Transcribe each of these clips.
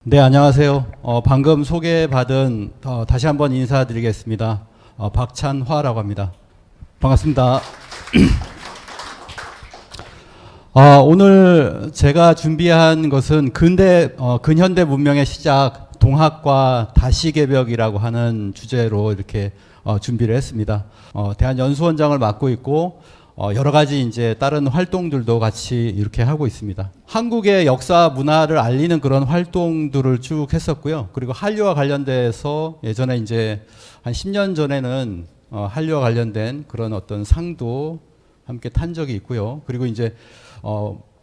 네, 안녕하세요. 방금 소개받은 다시 한번 인사드리겠습니다. 박찬화라고 합니다. 반갑습니다. 오늘 제가 준비한 것은 근현대 문명의 시작, 동학과 다시개벽이라고 하는 주제로 이렇게 준비를 했습니다. 대한연수원장을 맡고 있고 여러 가지 이제 다른 활동들도 같이 이렇게 하고 있습니다. 한국의 역사 문화를 알리는 그런 활동들을 쭉 했었고요. 그리고 한류와 관련돼서 예전에 이제 한 10년 전에는 한류와 관련된 그런 어떤 상도 함께 탄 적이 있고요. 그리고 이제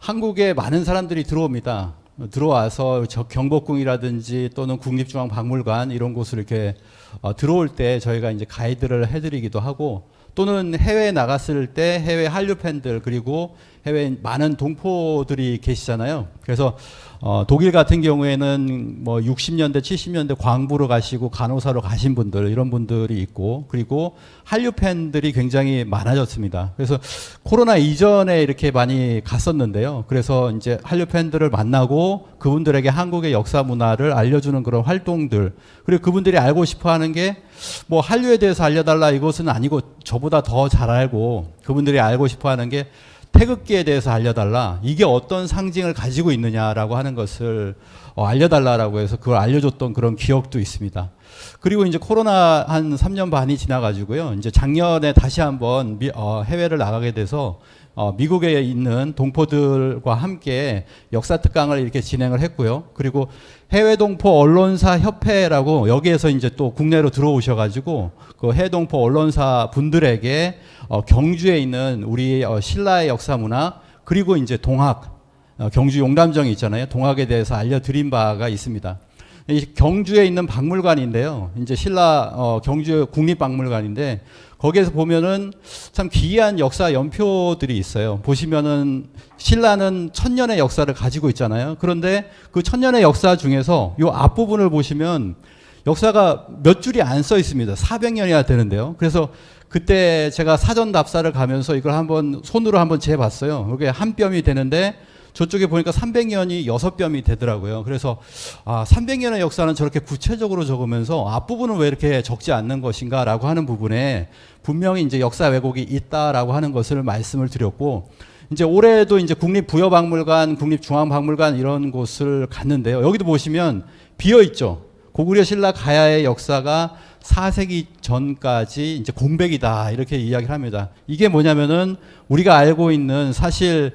한국에 많은 사람들이 들어옵니다. 들어와서 경복궁이라든지 또는 국립중앙박물관 이런 곳을 이렇게 들어올 때 저희가 이제 가이드를 해드리기도 하고, 또는 해외에 나갔을 때 해외 한류 팬들 그리고 해외 많은 동포들이 계시잖아요. 그래서 독일 같은 경우에는 뭐 60년대 70년대 광부로 가시고 간호사로 가신 분들, 이런 분들이 있고, 그리고 한류 팬들이 굉장히 많아졌습니다. 그래서 코로나 이전에 이렇게 많이 갔었는데요. 그래서 이제 한류 팬들을 만나고 그분들에게 한국의 역사 문화를 알려주는 그런 활동들, 그리고 그분들이 알고 싶어하는 게 뭐 한류에 대해서 알려달라 이것은 아니고, 저보다 더 잘 알고 그분들이 알고 싶어하는 게 태극기에 대해서 알려달라, 이게 어떤 상징을 가지고 있느냐라고 하는 것을 알려달라라고 해서 그걸 알려줬던 그런 기억도 있습니다. 그리고 이제 코로나 한 3년 반이 지나가지고요. 이제 작년에 다시 한번 해외를 나가게 돼서 미국에 있는 동포들과 함께 역사 특강을 이렇게 진행을 했고요. 그리고 해외 동포 언론사 협회라고, 여기에서 이제 또 국내로 들어오셔가지고 그 해외 동포 언론사 분들에게 경주에 있는 우리 신라의 역사 문화, 그리고 이제 동학, 경주 용담정이 있잖아요. 동학에 대해서 알려드린 바가 있습니다. 이 경주에 있는 박물관인데요. 이제 신라 경주 국립박물관인데, 거기에서 보면은 참 기이한 역사 연표들이 있어요. 보시면은 신라는 1000년의 역사를 가지고 있잖아요. 그런데 그 1000년의 역사 중에서 이 앞부분을 보시면 역사가 몇 줄이 안 써 있습니다. 400년이나 되는데요. 그래서 그때 제가 사전 답사를 가면서 이걸 한번 손으로 한번 재봤어요. 이게 한 뼘이 되는데 저쪽에 보니까 300년이 6뼘이 되더라고요. 그래서 300년의 역사는 저렇게 구체적으로 적으면서 앞부분은 왜 이렇게 적지 않는 것인가라고 하는 부분에 분명히 이제 역사 왜곡이 있다라고 하는 것을 말씀을 드렸고, 이제 올해도 이제 국립부여박물관, 국립중앙박물관 이런 곳을 갔는데요. 여기도 보시면 비어 있죠. 고구려 신라 가야의 역사가 4세기 전까지 이제 공백이다, 이렇게 이야기를 합니다. 이게 뭐냐면은 우리가 알고 있는 사실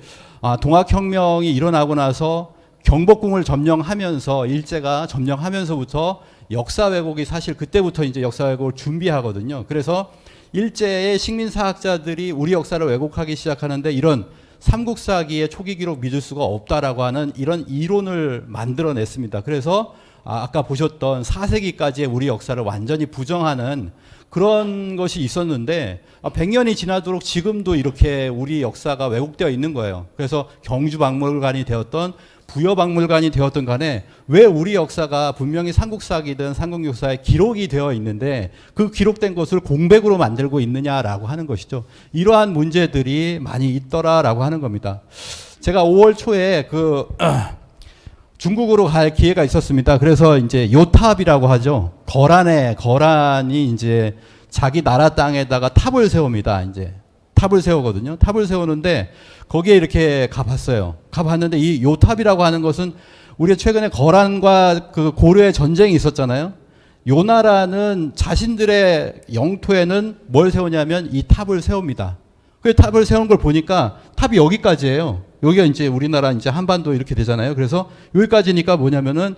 동학혁명이 일어나고 나서 경복궁을 점령하면서, 일제가 점령하면서부터 역사 왜곡이 사실 그때부터 이제 역사 왜곡을 준비하거든요. 그래서 일제의 식민사학자들이 우리 역사를 왜곡하기 시작하는데, 이런 삼국사기의 초기 기록 믿을 수가 없다라고 하는 이런 이론을 만들어냈습니다. 그래서 아까 보셨던 4세기까지의 우리 역사를 완전히 부정하는 그런 것이 있었는데, 100년이 지나도록 지금도 이렇게 우리 역사가 왜곡되어 있는 거예요. 그래서 경주박물관이 되었던 부여박물관이 되었던 간에 왜 우리 역사가 분명히 삼국사기든 삼국역사에 기록이 되어 있는데 그 기록된 것을 공백으로 만들고 있느냐라고 하는 것이죠. 이러한 문제들이 많이 있더라라고 하는 겁니다. 제가 5월 초에 중국으로 갈 기회가 있었습니다. 그래서 이제 요탑이라고 하죠. 거란이 이제 자기 나라 땅에다가 탑을 세웁니다. 이제 탑을 세우거든요. 탑을 세우는데 거기에 이렇게 가봤어요. 가봤는데 이 요탑이라고 하는 것은 우리가 최근에 거란과 그 고려의 전쟁이 있었잖아요. 요 나라는 자신들의 영토에는 뭘 세우냐면 이 탑을 세웁니다. 그 탑을 세운 걸 보니까 탑이 여기까지예요. 여기가 이제 우리나라 이제 한반도 이렇게 되잖아요. 그래서 여기까지니까 뭐냐면은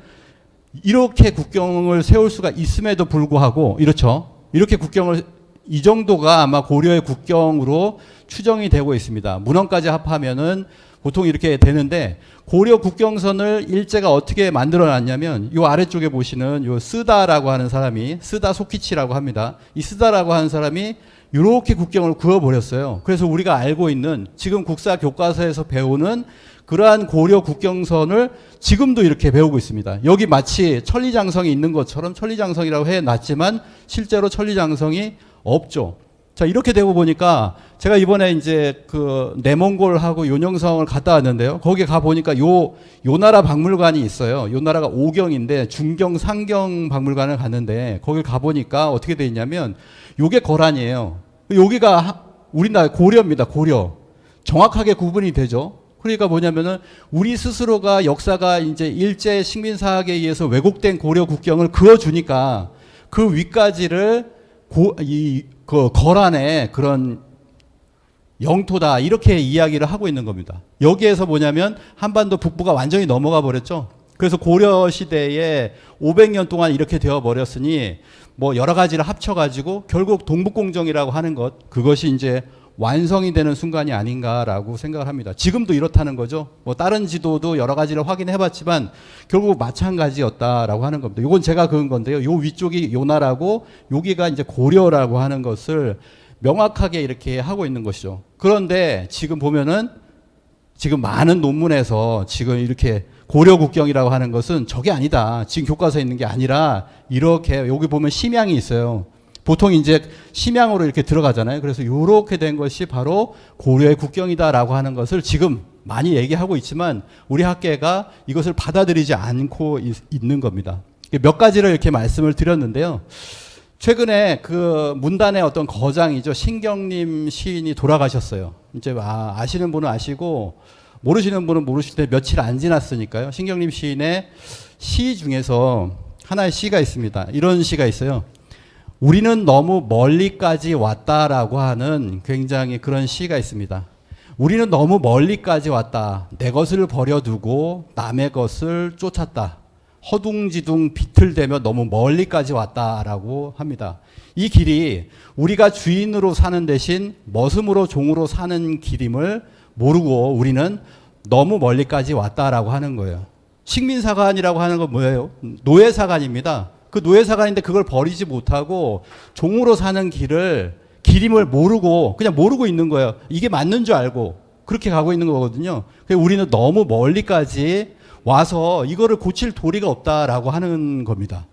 이렇게 국경을 세울 수가 있음에도 불구하고, 이렇죠. 이렇게 국경을, 이 정도가 아마 고려의 국경으로 추정이 되고 있습니다. 문헌까지 합하면은 보통 이렇게 되는데, 고려 국경선을 일제가 어떻게 만들어 놨냐면, 이 아래쪽에 보시는 이 쓰다라고 하는 사람이, 쓰다 소키치라고 합니다. 이 쓰다라고 하는 사람이 이렇게 국경을 그어버렸어요. 그래서 우리가 알고 있는, 지금 국사 교과서에서 배우는 그러한 고려 국경선을 지금도 이렇게 배우고 있습니다. 여기 마치 천리장성이 있는 것처럼 천리장성이라고 해놨지만 실제로 천리장성이 없죠. 자, 이렇게 되고 보니까 제가 이번에 이제 그 내몽골하고 요녕성을 갔다 왔는데요. 거기 가 보니까 요 나라 박물관이 있어요. 요 나라가 오경인데 중경, 상경 박물관을 갔는데 거기 가 보니까 어떻게 돼 있냐면 요게 거란이에요. 여기가 우리나라 고려입니다. 고려. 정확하게 구분이 되죠. 그러니까 뭐냐면은 우리 스스로가 역사가 이제 일제 식민사학에 의해서 왜곡된 고려 국경을 그어주니까 그 위까지를 그 거란의 그런 영토다 이렇게 이야기를 하고 있는 겁니다. 여기에서 뭐냐면 한반도 북부가 완전히 넘어가 버렸죠. 그래서 고려 시대에 500년 동안 이렇게 되어 버렸으니 뭐 여러 가지를 합쳐가지고 결국 동북공정이라고 하는 것, 그것이 이제 완성이 되는 순간이 아닌가라고 생각을 합니다. 지금도 이렇다는 거죠. 뭐 다른 지도도 여러 가지를 확인해 봤지만 결국 마찬가지였다라고 하는 겁니다. 이건 제가 그은 건데요. 요 위쪽이 요나라고 여기가 이제 고려라고 하는 것을 명확하게 이렇게 하고 있는 것이죠. 그런데 지금 보면은 지금 많은 논문에서 지금 이렇게 고려 국경이라고 하는 것은 저게 아니다. 지금 교과서에 있는 게 아니라 이렇게 여기 보면 심양이 있어요. 보통 이제 심양으로 이렇게 들어가잖아요. 그래서 이렇게 된 것이 바로 고려의 국경이다라고 하는 것을 지금 많이 얘기하고 있지만 우리 학계가 이것을 받아들이지 않고 있는 겁니다. 몇 가지를 이렇게 말씀을 드렸는데요. 최근에 그 문단의 어떤 거장이죠. 신경림 시인이 돌아가셨어요. 이제 아시는 분은 아시고 모르시는 분은 모르실 때 며칠 안 지났으니까요. 신경림 시인의 시 중에서 하나의 시가 있습니다. 이런 시가 있어요. 우리는 너무 멀리까지 왔다라고 하는 굉장히 그런 시가 있습니다. 우리는 너무 멀리까지 왔다. 내 것을 버려두고 남의 것을 쫓았다. 허둥지둥 비틀대며 너무 멀리까지 왔다라고 합니다. 이 길이 우리가 주인으로 사는 대신 머슴으로 종으로 사는 길임을 모르고 우리는 너무 멀리까지 왔다라고 하는 거예요. 식민사관이라고 하는 건 뭐예요? 노예사관입니다. 그 노예사관인데 그걸 버리지 못하고 종으로 사는 길임을 모르고 그냥 모르고 있는 거예요. 이게 맞는 줄 알고 그렇게 가고 있는 거거든요. 우리는 너무 멀리까지 와서 이거를 고칠 도리가 없다라고 하는 겁니다.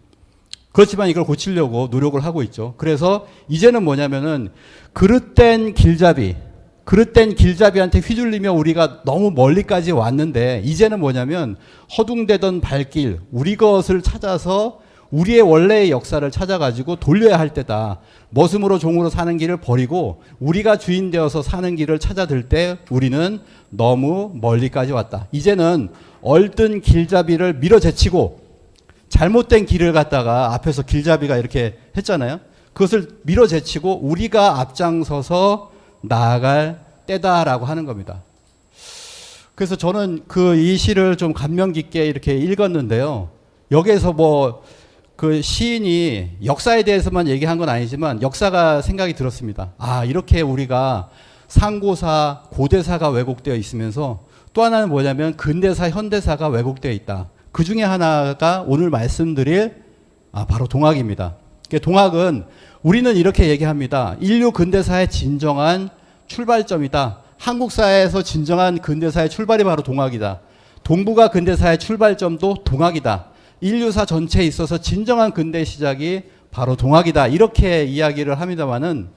그렇지만 이걸 고치려고 노력을 하고 있죠. 그래서 이제는 뭐냐면은 그릇된 길잡이한테 휘둘리며 우리가 너무 멀리까지 왔는데 이제는 뭐냐면 허둥대던 발길, 우리 것을 찾아서 우리의 원래의 역사를 찾아가지고 돌려야 할 때다. 머슴으로 종으로 사는 길을 버리고 우리가 주인 되어서 사는 길을 찾아들 때 우리는 너무 멀리까지 왔다. 이제는 얼뜬 길잡이를 밀어제치고 잘못된 길을 갔다가 앞에서 길잡이가 이렇게 했잖아요. 그것을 밀어제치고 우리가 앞장서서 나아갈 때다라고 하는 겁니다. 그래서 저는 이 시를 좀 감명 깊게 이렇게 읽었는데요. 여기에서 그 시인이 역사에 대해서만 얘기한 건 아니지만 역사가 생각이 들었습니다. 이렇게 우리가 상고사, 고대사가 왜곡되어 있으면서 또 하나는 뭐냐면 근대사, 현대사가 왜곡되어 있다. 그 중에 하나가 오늘 말씀드릴 바로 동학입니다. 동학은 우리는 이렇게 얘기합니다. 인류 근대사의 진정한 출발점이다. 한국사에서 진정한 근대사의 출발이 바로 동학이다. 동북아 근대사의 출발점도 동학이다. 인류사 전체에 있어서 진정한 근대 시작이 바로 동학이다. 이렇게 이야기를 합니다만은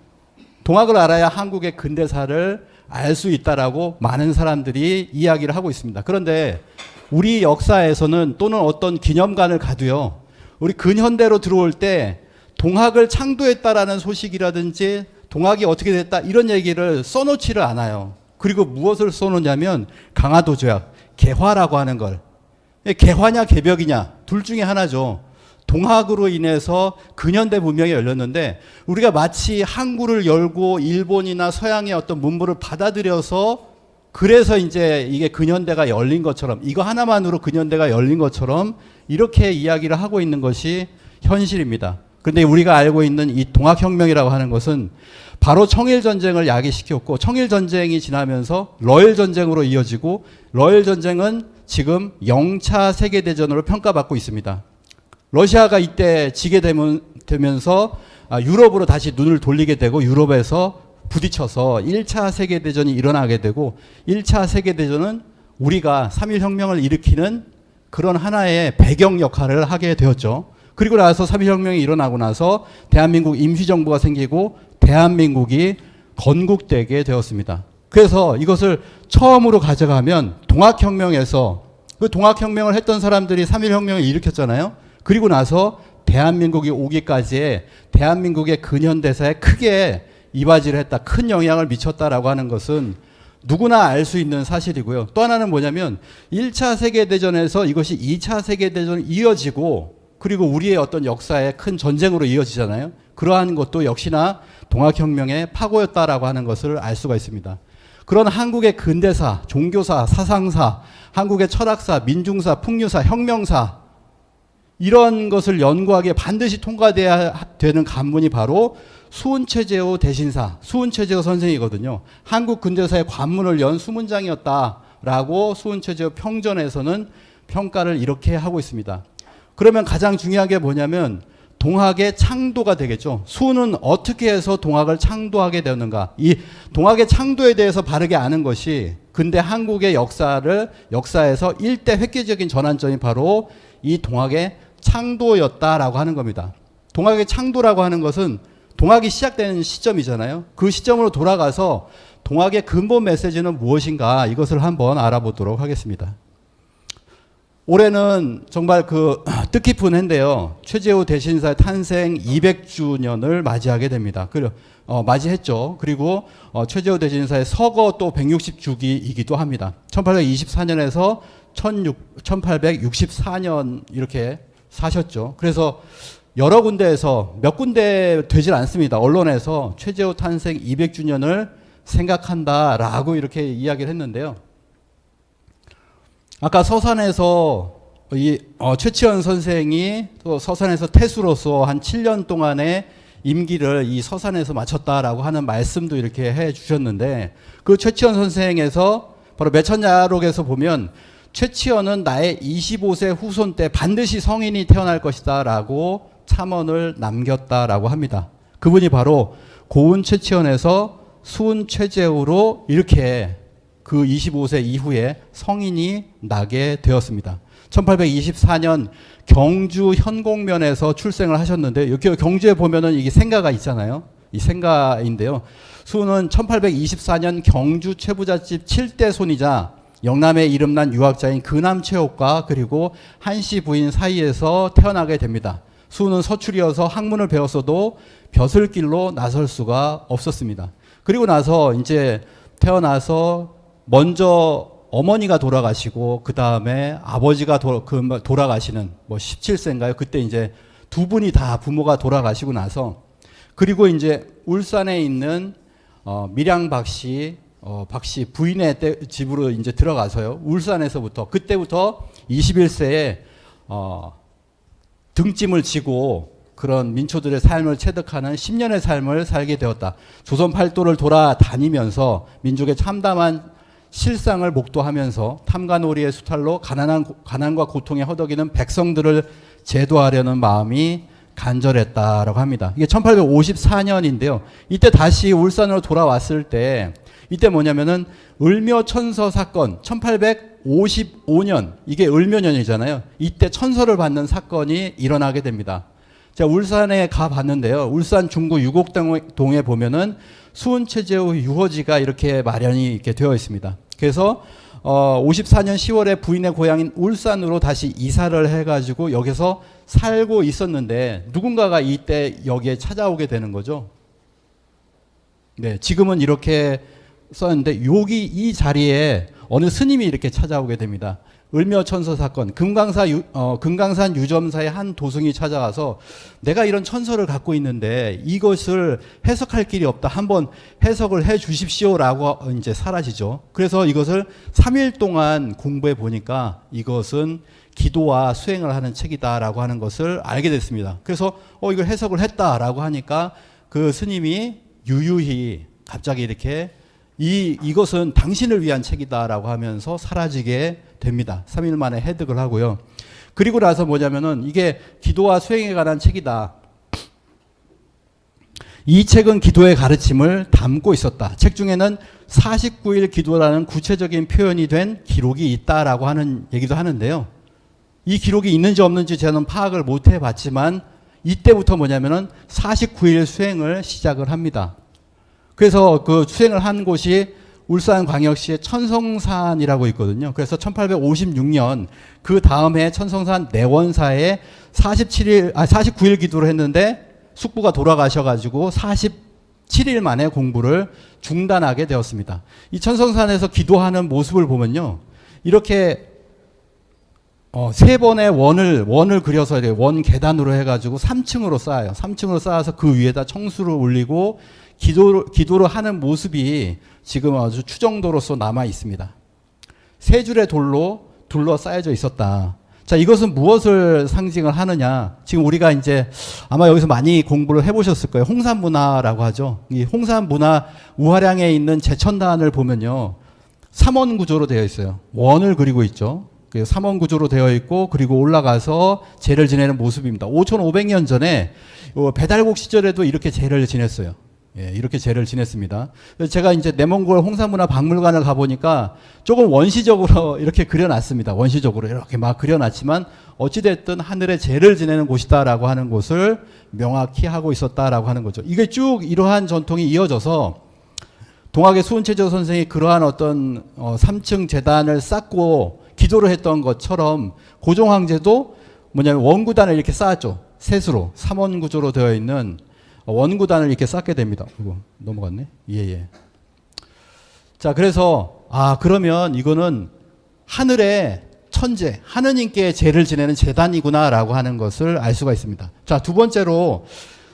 동학을 알아야 한국의 근대사를 알 수 있다라고 많은 사람들이 이야기를 하고 있습니다. 그런데 우리 역사에서는 또는 어떤 기념관을 가도요. 우리 근현대로 들어올 때 동학을 창조했다라는 소식이라든지 동학이 어떻게 됐다 이런 얘기를 써놓지를 않아요. 그리고 무엇을 써놓냐면 강화도 조약, 개화라고 하는 걸. 개화냐 개벽이냐 둘 중에 하나죠. 동학으로 인해서 근현대 문명이 열렸는데 우리가 마치 항구를 열고 일본이나 서양의 어떤 문물을 받아들여서 그래서 이제 이게 근현대가 열린 것처럼 이거 하나만으로 근현대가 열린 것처럼 이렇게 이야기를 하고 있는 것이 현실입니다. 그런데 우리가 알고 있는 이 동학혁명이라고 하는 것은 바로 청일전쟁을 야기시켰고 청일전쟁이 지나면서 러일전쟁으로 이어지고 러일전쟁은 지금 영차 세계대전으로 평가받고 있습니다. 러시아가 이때 지게 되면서 유럽으로 다시 눈을 돌리게 되고 유럽에서 부딪혀서 1차 세계대전이 일어나게 되고 1차 세계대전은 우리가 3.1혁명을 일으키는 그런 하나의 배경 역할을 하게 되었죠. 그리고 나서 3.1혁명이 일어나고 나서 대한민국 임시정부가 생기고 대한민국이 건국되게 되었습니다. 그래서 이것을 처음으로 가져가면 동학혁명에서 그 동학혁명을 했던 사람들이 3.1혁명을 일으켰잖아요. 그리고 나서 대한민국이 오기까지의 대한민국의 근현대사에 크게 이바지를 했다. 큰 영향을 미쳤다라고 하는 것은 누구나 알 수 있는 사실이고요. 또 하나는 뭐냐면 1차 세계대전에서 이것이 2차 세계대전으로 이어지고 그리고 우리의 어떤 역사의 큰 전쟁으로 이어지잖아요. 그러한 것도 역시나 동학혁명의 파고였다라고 하는 것을 알 수가 있습니다. 그런 한국의 근대사, 종교사, 사상사, 한국의 철학사, 민중사, 풍류사, 혁명사 이런 것을 연구하기에 반드시 통과돼야 되는 관문이 바로 수은최재호 대신사, 수은최재호 선생이거든요. 한국 근대사의 관문을 연 수문장이었다라고 수은최재호 평전에서는 평가를 이렇게 하고 있습니다. 그러면 가장 중요한 게 뭐냐면 동학의 창도가 되겠죠. 수는 어떻게 해서 동학을 창도하게 되었는가. 이 동학의 창도에 대해서 바르게 아는 것이 근대 한국의 역사에서 일대 획기적인 전환점이 바로 이 동학의 창도였다라고 하는 겁니다. 동학의 창도라고 하는 것은 동학이 시작되는 시점이잖아요. 그 시점으로 돌아가서 동학의 근본 메시지는 무엇인가 이것을 한번 알아보도록 하겠습니다. 올해는 정말 뜻깊은 해인데요. 최재호 대신사의 탄생 200주년을 맞이하게 됩니다. 맞이했죠. 그리고 최재호 대신사의 서거 또 160주기이기도 합니다. 1824년에서 1864년 이렇게 사셨죠. 그래서 여러 군데에서 몇 군데 되질 않습니다. 언론에서 최재호 탄생 200주년을 생각한다라고 이렇게 이야기를 했는데요. 아까 서산에서 최치원 선생이 또 서산에서 태수로서 한 7년 동안의 임기를 이 서산에서 마쳤다라고 하는 말씀도 이렇게 해 주셨는데 그 최치원 선생에서 바로 매천야록에서 보면 최치원은 나의 25세 후손 때 반드시 성인이 태어날 것이다 라고 첨언을 남겼다라고 합니다. 그분이 바로 고운 최치원에서 수은 최재호로 이렇게 그 25세 이후에 성인이 나게 되었습니다. 1824년 경주 현곡면에서 출생을 하셨는데 이렇게 경주에 보면은 이게 생가가 있잖아요. 이 생가인데요. 수는 1824년 경주 최부잣집 7대 손이자 영남에 이름난 유학자인 근함최옥과 그리고 한씨 부인 사이에서 태어나게 됩니다. 수는 서출이어서 학문을 배웠어도 벼슬길로 나설 수가 없었습니다. 그리고 나서 이제 태어나서 먼저 어머니가 돌아가시고 그 다음에 아버지가 돌아가시는 17세인가요? 그때 이제 두 분이 다 부모가 돌아가시고 나서 그리고 이제 울산에 있는 밀양 박씨 부인의 집으로 이제 들어가서요. 울산에서부터 그때부터 21세에 등짐을 지고 그런 민초들의 삶을 체득하는 10년의 삶을 살게 되었다. 조선 팔도를 돌아다니면서 민족의 참담한 실상을 목도하면서 탐관오리의 수탈로 가난과 고통에 허덕이는 백성들을 제도하려는 마음이 간절했다라고 합니다. 이게 1854년인데요. 이때 다시 울산으로 돌아왔을 때 이때 뭐냐면은 을묘천서 사건 1855년 이게 을묘년이잖아요. 이때 천서를 받는 사건이 일어나게 됩니다. 제가 울산에 가봤는데요. 울산 중구 유곡동에 보면은 수은최재호 유허지가 이렇게 마련이 이렇게 되어 있습니다. 그래서 54년 10월에 부인의 고향인 울산으로 다시 이사를 해가지고 여기서 살고 있었는데 누군가가 이때 여기에 찾아오게 되는 거죠. 네, 지금은 이렇게 썼는데 여기 이 자리에 어느 스님이 이렇게 찾아오게 됩니다. 을묘천서 사건, 금강산 유점사의 한 도승이 찾아가서 내가 이런 천서를 갖고 있는데 이것을 해석할 길이 없다. 한번 해석을 해 주십시오라고 이제 사라지죠. 그래서 이것을 3일 동안 공부해 보니까 이것은 기도와 수행을 하는 책이다라고 하는 것을 알게 됐습니다. 그래서 이걸 해석을 했다라고 하니까 그 스님이 유유히 갑자기 이렇게 이것은 당신을 위한 책이다라고 하면서 사라지게 됩니다. 3일 만에 해득을 하고요. 그리고 나서 뭐냐면은 이게 기도와 수행에 관한 책이다. 이 책은 기도의 가르침을 담고 있었다. 책 중에는 49일 기도라는 구체적인 표현이 된 기록이 있다라고 하는 얘기도 하는데요. 이 기록이 있는지 없는지 저는 파악을 못 해봤지만 이때부터 뭐냐면은 49일 수행을 시작을 합니다. 그래서 그 수행을 한 곳이 울산광역시의 천성산이라고 있거든요. 그래서 1856년 그 다음에 천성산 내원사에 49일 기도를 했는데 숙부가 돌아가셔가지고 47일 만에 공부를 중단하게 되었습니다. 이 천성산에서 기도하는 모습을 보면요. 이렇게 세 번의 원을 그려서 원 계단으로 해가지고 3층으로 쌓아요. 3층으로 쌓아서 그 위에다 청수를 올리고 기도를 하는 모습이 지금 아주 추정도로서 남아 있습니다. 세 줄의 돌로 둘러싸여져 있었다. 자, 이것은 무엇을 상징을 하느냐? 지금 우리가 이제 아마 여기서 많이 공부를 해보셨을 거예요. 홍산문화라고 하죠. 이 홍산문화 우화량에 있는 제천단을 보면요. 3원 구조로 되어 있어요. 원을 그리고 있죠. 3원 구조로 되어 있고, 그리고 올라가서 제를 지내는 모습입니다. 5,500년 전에 배달국 시절에도 이렇게 제를 지냈어요. 예, 이렇게 제를 지냈습니다. 제가 이제 내몽골 홍산문화 박물관을 가보니까 조금 원시적으로 이렇게 그려놨습니다. 원시적으로 이렇게 막 그려놨지만 어찌됐든 하늘에 제를 지내는 곳이다라고 하는 곳을 명확히 하고 있었다라고 하는 거죠. 이게 쭉 이러한 전통이 이어져서 동학의 수은체조 선생이 그러한 어떤 3층 제단을 쌓고 기도를 했던 것처럼 고종황제도 뭐냐면 원구단을 이렇게 쌓았죠. 셋으로 3원 구조로 되어 있는 원구단을 이렇게 쌓게 됩니다. 이거 넘어갔네. 예. 자, 그래서 그러면 이거는 하늘의 천재, 하느님께 제를 지내는 제단이구나라고 하는 것을 알 수가 있습니다. 자, 두 번째로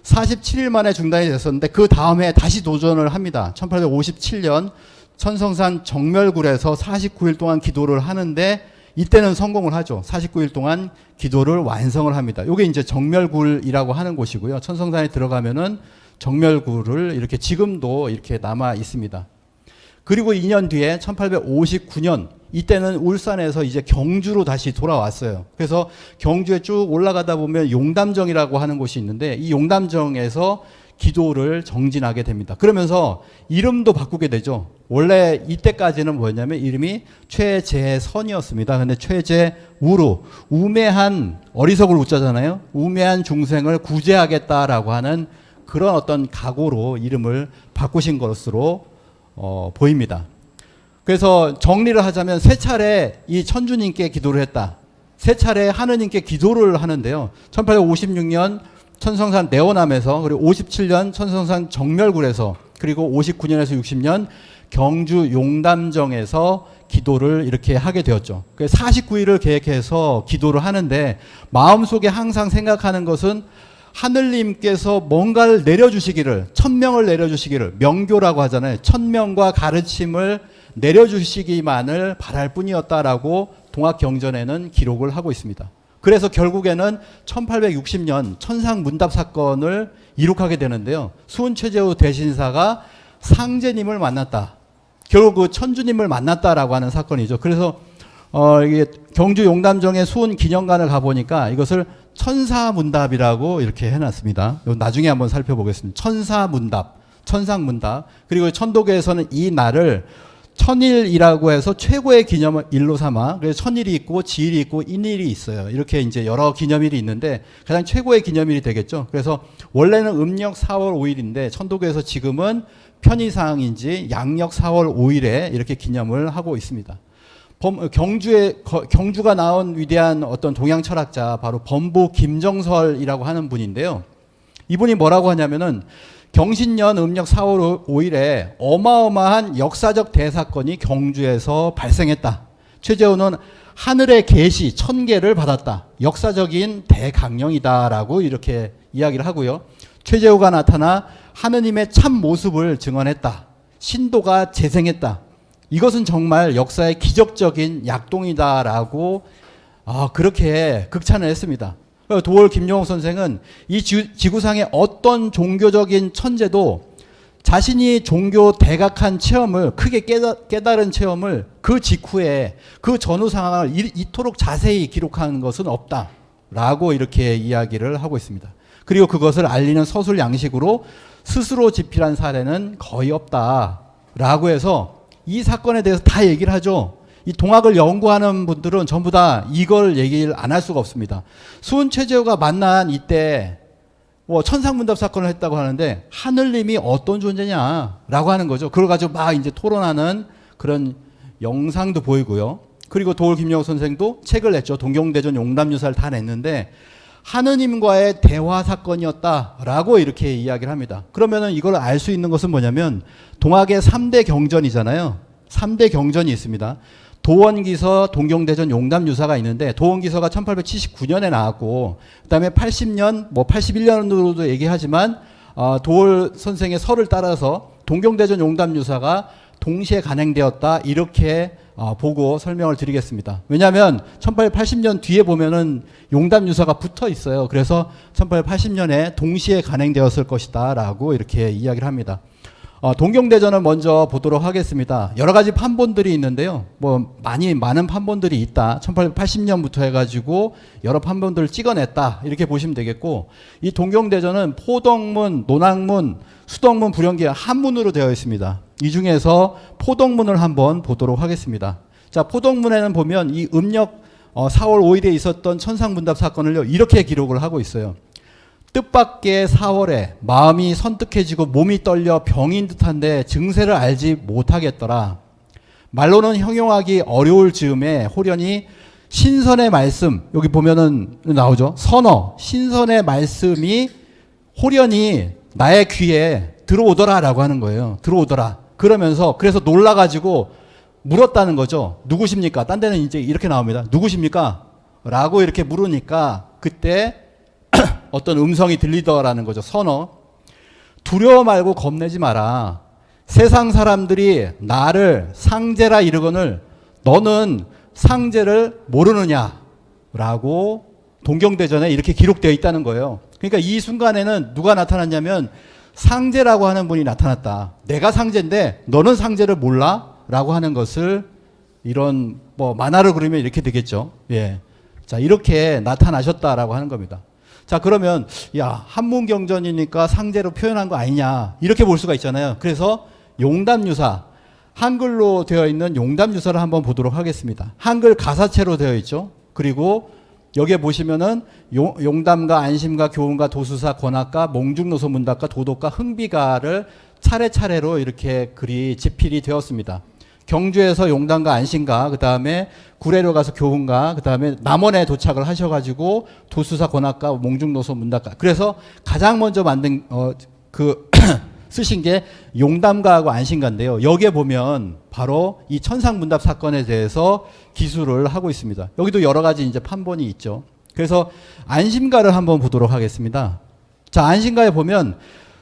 47일 만에 중단이 됐었는데 그 다음에 다시 도전을 합니다. 1857년 천성산 정멸굴에서 49일 동안 기도를 하는데 이때는 성공을 하죠. 49일 동안 기도를 완성을 합니다. 이게 이제 정멸굴이라고 하는 곳이고요. 천성산에 들어가면은 정멸굴을 이렇게 지금도 이렇게 남아 있습니다. 그리고 2년 뒤에 1859년 이때는 울산에서 이제 경주로 다시 돌아왔어요. 그래서 경주에 쭉 올라가다 보면 용담정이라고 하는 곳이 있는데 이 용담정에서 기도를 정진하게 됩니다. 그러면서 이름도 바꾸게 되죠. 원래 이때까지는 뭐였냐면 이름이 최재선이었습니다. 근데 최재우로 우매한, 어리석을 우자잖아요. 우매한 중생을 구제하겠다라고 하는 그런 어떤 각오로 이름을 바꾸신 것으로 보입니다. 그래서 정리를 하자면 세 차례 이 천주님께 기도를 했다. 세 차례 하느님께 기도를 하는데요. 1856년 천성산 내원암에서, 그리고 57년 천성산 정멸굴에서, 그리고 59년에서 60년 경주 용담정에서 기도를 이렇게 하게 되었죠. 49일을 계획해서 기도를 하는데 마음속에 항상 생각하는 것은 하늘님께서 뭔가를 내려주시기를, 천명을 내려주시기를, 명교라고 하잖아요. 천명과 가르침을 내려주시기만을 바랄 뿐이었다라고 동학경전에는 기록을 하고 있습니다. 그래서 결국에는 1860년 천상문답 사건을 이룩하게 되는데요. 수은최재우 대신사가 상제님을 만났다. 결국 그 천주님을 만났다라고 하는 사건이죠. 그래서 이게 경주 용담정의 수은 기념관을 가보니까 이것을 천사문답이라고 이렇게 해놨습니다. 나중에 한번 살펴보겠습니다. 천사문답, 천상문답. 그리고 천도교에서는 이 날을 천일이라고 해서 최고의 기념일로 삼아, 그래서 천일이 있고 지일이 있고 인일이 있어요. 이렇게 이제 여러 기념일이 있는데 가장 최고의 기념일이 되겠죠. 그래서 원래는 음력 4월 5일인데 천도교에서 지금은 편의사항인지 양력 4월 5일에 이렇게 기념을 하고 있습니다. 경주가 나온 위대한 어떤 동양 철학자 바로 범부 김정설이라고 하는 분인데요. 이분이 뭐라고 하냐면은 경신년 음력 4월 5일에 어마어마한 역사적 대사건이 경주에서 발생했다. 최재우는 하늘의 계시 1000개를 받았다. 역사적인 대강령이다라고 이렇게 이야기를 하고요. 최재우가 나타나 하느님의 참 모습을 증언했다. 신도가 재생했다. 이것은 정말 역사의 기적적인 약동이다라고 그렇게 극찬을 했습니다. 도월 김용옥 선생은 이 지구상의 어떤 종교적인 천재도 자신이 종교 대각한 체험을, 크게 깨달은 체험을 그 직후에 그 전후 상황을 이토록 자세히 기록한 것은 없다라고 이렇게 이야기를 하고 있습니다. 그리고 그것을 알리는 서술 양식으로 스스로 집필한 사례는 거의 없다라고 해서 이 사건에 대해서 다 얘기를 하죠. 이 동학을 연구하는 분들은 전부 다 이걸 얘기를 안 할 수가 없습니다. 수은최재우가 만난 이때 뭐 천상문답 사건을 했다고 하는데 하늘님이 어떤 존재냐라고 하는 거죠. 그걸 가지고 막 이제 토론하는 그런 영상도 보이고요. 그리고 도올 김영호 선생도 책을 냈죠. 동경대전 용담유사를 다 냈는데 하느님과의 대화 사건이었다라고 이렇게 이야기를 합니다. 그러면은 이걸 알 수 있는 것은 뭐냐면 동학의 3대 경전이잖아요. 3대 경전이 있습니다. 도원기서, 동경대전, 용담유사가 있는데 도원기서가 1879년에 나왔고 그다음에 80년, 뭐 81년으로도 얘기하지만 도올 선생의 설을 따라서 동경대전, 용담유사가 동시에 간행되었다 이렇게 보고 설명을 드리겠습니다. 왜냐하면 1880년 뒤에 보면은 용담유사가 붙어 있어요. 그래서 1880년에 동시에 간행되었을 것이다 라고 이렇게 이야기를 합니다. 동경대전을 먼저 보도록 하겠습니다. 여러 가지 판본들이 있는데요. 뭐 많은 판본들이 있다. 1880년부터 해가지고 여러 판본들을 찍어냈다. 이렇게 보시면 되겠고 이 동경대전은 포덕문, 논학문, 수덕문, 불연기 한문으로 되어 있습니다. 이 중에서 포덕문을 한번 보도록 하겠습니다. 자, 포덕문에는 보면 이 음력 4월 5일에 있었던 천상문답 사건을 이렇게 기록을 하고 있어요. 뜻밖의 4월에 마음이 선뜩해지고 몸이 떨려 병인 듯한데 증세를 알지 못하겠더라. 말로는 형용하기 어려울 즈음에 호련히 신선의 말씀, 여기 보면은 나오죠. 선어, 신선의 말씀이 호련히 나의 귀에 들어오더라라고 하는 거예요. 들어오더라. 그러면서 그래서 놀라가지고 물었다는 거죠. 누구십니까? 딴 데는 이제 이렇게 나옵니다. 누구십니까? 라고 이렇게 물으니까 그때 어떤 음성이 들리더라는 거죠. 선어. 두려워 말고 겁내지 마라. 세상 사람들이 나를 상제라 이르거늘 너는 상제를 모르느냐? 라고 동경대전에 이렇게 기록되어 있다는 거예요. 그러니까 이 순간에는 누가 나타났냐면 상제라고 하는 분이 나타났다. 내가 상제인데 너는 상제를 몰라? 라고 하는 것을 이런 뭐 만화를 그리면 이렇게 되겠죠. 예. 자, 이렇게 나타나셨다라고 하는 겁니다. 자, 그러면 야, 한문경전이니까 상제로 표현한 거 아니냐 이렇게 볼 수가 있잖아요. 그래서 용담유사, 한글로 되어 있는 용담유사를 한번 보도록 하겠습니다. 한글 가사체로 되어 있죠. 그리고 여기에 보시면은 용담가, 안심가, 교훈가, 도수사, 권학가, 몽중노소, 문답가, 도덕가, 흥비가를 차례차례로 이렇게 글이 집필이 되었습니다. 경주에서 용담가, 안심가, 그 다음에 구례로 가서 교훈가, 그 다음에 남원에 도착을 하셔가지고 도수사, 권학가, 몽중노소, 문답가. 그래서 가장 먼저 만든 쓰신 게 용담가하고 안심가인데요. 여기에 보면 바로 이 천상문답 사건에 대해서 기술을 하고 있습니다. 여기도 여러 가지 이제 판본이 있죠. 그래서 안심가를 한번 보도록 하겠습니다. 자, 안심가에 보면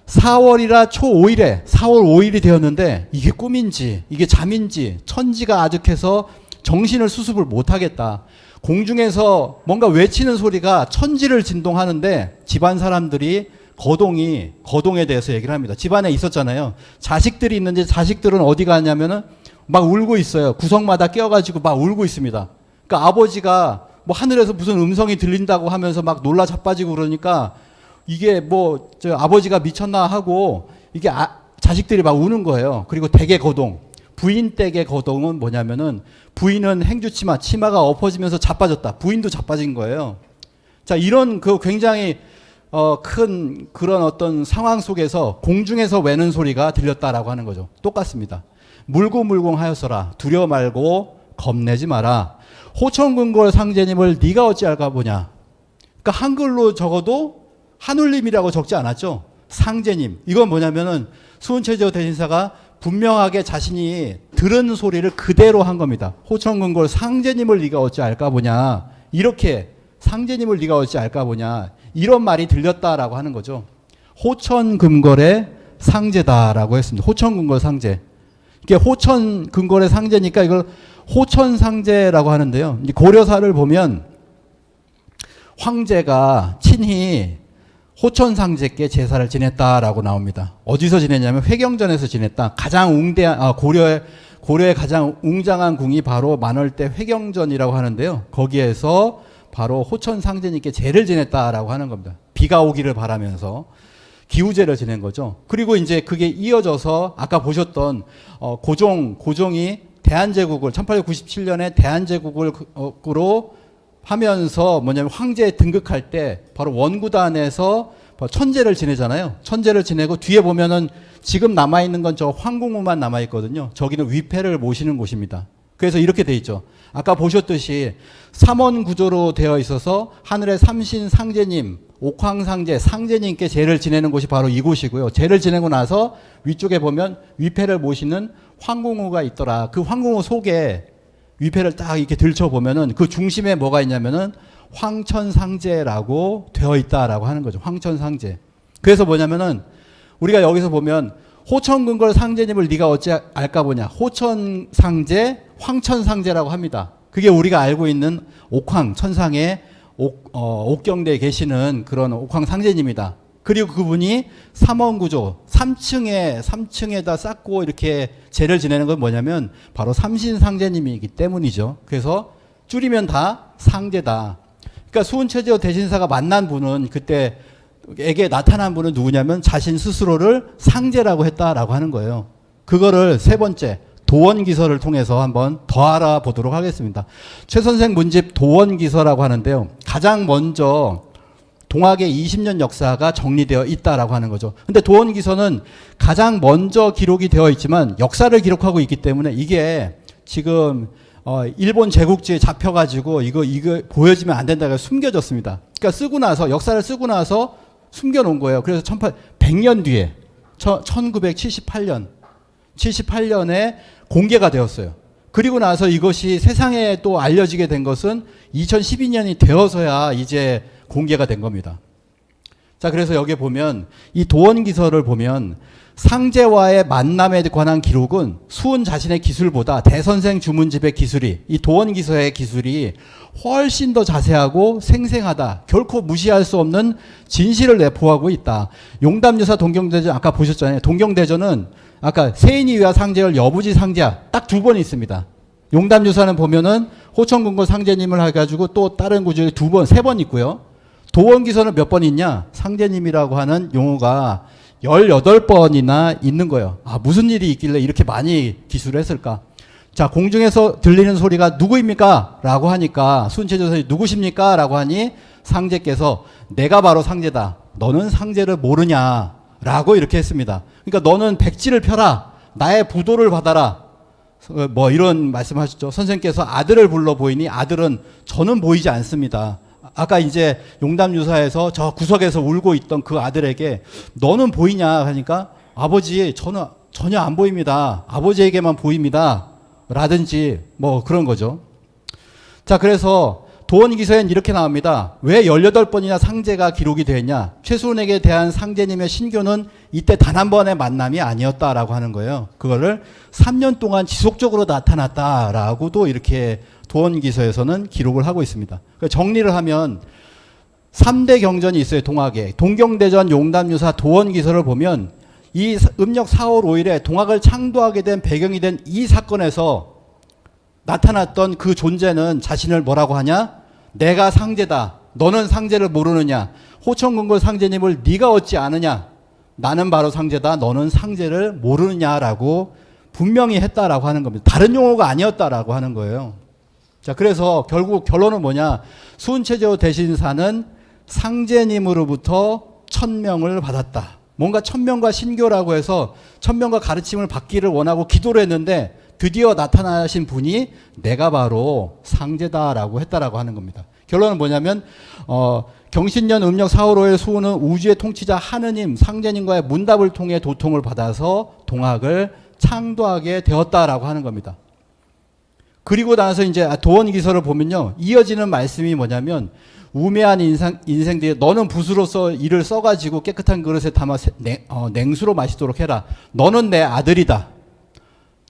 4월이라 초 5일에 4월 5일이 되었는데 이게 꿈인지 이게 잠인지 천지가 아득해서 정신을 수습을 못하겠다. 공중에서 뭔가 외치는 소리가 천지를 진동하는데 집안 사람들이 거동에 대해서 얘기를 합니다. 집안에 있었잖아요. 자식들이 있는데 자식들은 어디 가냐면은 막 울고 있어요. 구석마다 끼어가지고 막 울고 있습니다. 그러니까 아버지가 뭐 하늘에서 무슨 음성이 들린다고 하면서 막 놀라 자빠지고 그러니까 이게 뭐 저 아버지가 미쳤나 하고 이게 자식들이 막 우는 거예요. 그리고 댁의 거동, 부인 댁의 거동은 뭐냐면은 부인은 치마가 엎어지면서 자빠졌다. 부인도 자빠진 거예요. 자, 이런 그 굉장히 큰 그런 어떤 상황 속에서 공중에서 외는 소리가 들렸다라고 하는 거죠. 똑같습니다. 물고물공 하였어라. 두려워 말고 겁내지 마라. 호천근골 상제님을 네가 어찌 알까 보냐. 그러니까 한글로 적어도 하늘님이라고 적지 않았죠. 상제님. 이건 뭐냐면은 수은체제오 대신사가 분명하게 자신이 들은 소리를 그대로 한 겁니다. 호천근골 상제님을 네가 어찌 알까 보냐. 이렇게 상제님을 네가 어찌 알까 보냐. 이런 말이 들렸다라고 하는 거죠. 호천금걸의 상제다라고 했습니다. 호천금걸 상제. 이게 호천금걸의 상제니까 이걸 호천상제라고 하는데요. 고려사를 보면 황제가 친히 호천상제께 제사를 지냈다라고 나옵니다. 어디서 지냈냐면 회경전에서 지냈다. 가장 고려의 가장 웅장한 궁이 바로 만월대 회경전이라고 하는데요. 거기에서 바로 호천상제님께 제를 지냈다라고 하는 겁니다. 비가 오기를 바라면서 기우제를 지낸 거죠. 그리고 이제 그게 이어져서 아까 보셨던 고종이 대한제국을 1897년에 대한제국으로 하면서 뭐냐면 황제에 등극할 때 바로 원구단에서 천제를 지내잖아요. 천제를 지내고 뒤에 보면은 지금 남아있는 건 저 황궁우만 남아있거든요. 저기는 위패를 모시는 곳입니다. 그래서 이렇게 돼 있죠. 아까 보셨듯이 삼원 구조로 되어 있어서 하늘의 삼신 상제님, 옥황상제, 상제님께 제를 지내는 곳이 바로 이곳이고요. 제를 지내고 나서 위쪽에 보면 위패를 모시는 황궁우가 있더라. 그 황궁우 속에 위패를 딱 이렇게 들춰보면은 그 중심에 뭐가 있냐면은 황천상제라고 되어 있다라고 하는 거죠. 황천상제. 그래서 뭐냐면은 우리가 여기서 보면 호천근골 상제님을 네가 어찌 알까 보냐. 호천상제, 황천상제라고 합니다. 그게 우리가 알고 있는 옥황, 천상의 옥경대에 계시는 그런 옥황상제님이다. 그리고 그분이 삼원구조, 3층에다 쌓고 이렇게 제를 지내는 건 뭐냐면 바로 삼신상제님이기 때문이죠. 그래서 줄이면 다 상제다. 그러니까 수훈체제오 대신사가 만난 분은 그때에게 나타난 분은 누구냐면 자신 스스로를 상제라고 했다라고 하는 거예요. 그거를 세 번째 도원기서를 통해서 한번 더 알아보도록 하겠습니다. 최 선생 문집 도원기서라고 하는데요. 가장 먼저 동학의 20년 역사가 정리되어 있다라고 하는 거죠. 근데 도원기서는 가장 먼저 기록이 되어 있지만 역사를 기록하고 있기 때문에 이게 지금 일본 제국지에 잡혀가지고 이거 보여지면 안 된다고 숨겨졌습니다. 그러니까 쓰고 나서 역사를 쓰고 나서 숨겨놓은 거예요. 그래서 100년 뒤에 1978년에 공개가 되었어요. 그리고 나서 이것이 세상에 또 알려지게 된 것은 2012년이 되어서야 이제 공개가 된 겁니다. 자, 그래서 여기 보면 이 도원기서를 보면 상제와의 만남에 관한 기록은 수훈 자신의 기술보다 대선생 주문집의 기술이 이 도원기서의 기술이 훨씬 더 자세하고 생생하다. 결코 무시할 수 없는 진실을 내포하고 있다. 용담유사 동경대전 아까 보셨잖아요. 동경대전은 아까 세인이위와 상제열 여부지 상제야 딱 두 번 있습니다. 용담유사는 보면은 호천근골 상제님을 해가지고 또 다른 구조에 두 번, 세 번 있고요. 도원기서는 몇 번 있냐? 상제님이라고 하는 용어가 18번이나 있는 거예요. 아, 무슨 일이 있길래 이렇게 많이 기술을 했을까? 자, 공중에서 들리는 소리가 누구입니까? 라고 하니까 순체조선이 누구십니까? 라고 하니 상제께서 내가 바로 상제다. 너는 상제를 모르냐? 라고 이렇게 했습니다. 그러니까 너는 백지를 펴라. 나의 부도를 받아라. 뭐 이런 말씀하셨죠. 선생님께서 아들을 불러 보이니 아들은 저는 보이지 않습니다. 아까 이제 용담유사에서 저 구석에서 울고 있던 그 아들에게 너는 보이냐 하니까 아버지 저는 전혀 안 보입니다. 아버지에게만 보입니다. 라든지 뭐 그런 거죠. 자, 그래서 도원기서엔 이렇게 나옵니다. 왜 18번이나 상제가 기록이 되었냐? 최수훈에게 대한 상제님의 신교는 이때 단 한 번의 만남이 아니었다라고 하는 거예요. 그거를 3년 동안 지속적으로 나타났다라고도 이렇게 도원기서에서는 기록을 하고 있습니다. 정리를 하면 3대 경전이 있어요. 동학에. 동경대전, 용담유사, 도원기서를 보면 이 음력 4월 5일에 동학을 창도하게 된 배경이 된 이 사건에서 나타났던 그 존재는 자신을 뭐라고 하냐? 내가 상제다. 너는 상제를 모르느냐? 호천근골 상제님을 네가 얻지 않으냐? 나는 바로 상제다. 너는 상제를 모르느냐라고 분명히 했다라고 하는 겁니다. 다른 용어가 아니었다라고 하는 거예요. 자, 그래서 결국 결론은 뭐냐? 수훈체제오 대신사는 상제님으로부터 천명을 받았다. 뭔가 천명과 신교라고 해서 천명과 가르침을 받기를 원하고 기도를 했는데 드디어 나타나신 분이 내가 바로 상제다라고 했다라고 하는 겁니다. 결론은 뭐냐면 경신년 음력 4월 5일 수훈은 우주의 통치자 하느님 상제님과의 문답을 통해 도통을 받아서 동학을 창도하게 되었다라고 하는 겁니다. 그리고 나서 이제 도원기서를 보면요. 이어지는 말씀이 뭐냐면 우매한 인생들이 너는 붓으로서 이를 써가지고 깨끗한 그릇에 담아 냉수로 마시도록 해라. 너는 내 아들이다.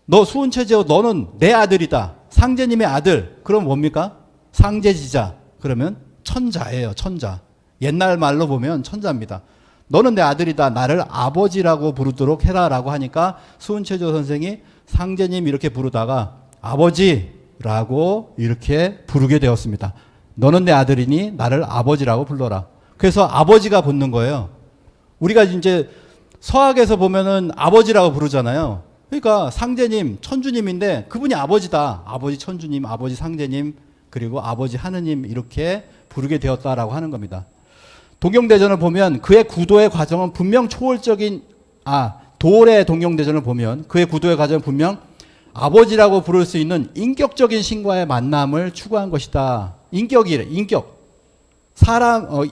너 수훈체제오 너는 내 아들이다. 상제님의 아들. 그럼 뭡니까? 상제지자. 그러면 천자예요. 천자. 옛날 말로 보면 천자입니다. 너는 내 아들이다. 나를 아버지라고 부르도록 해라라고 하니까 수훈체제오 선생이 상제님 이렇게 부르다가 아버지라고 이렇게 부르게 되었습니다. 너는 내 아들이니 나를 아버지라고 불러라. 그래서 아버지가 붙는 거예요. 우리가 이제 서학에서 보면은 아버지라고 부르잖아요. 그러니까 상제님, 천주님인데 그분이 아버지다. 아버지 천주님, 아버지 상제님 그리고 아버지 하느님 이렇게 부르게 되었다라고 하는 겁니다. 동경대전을 보면 그의 구도의 과정은 분명 초월적인 도올의 동경대전을 보면 그의 구도의 과정은 분명 아버지라고 부를 수 있는 인격적인 신과의 만남을 추구한 것이다. 인격.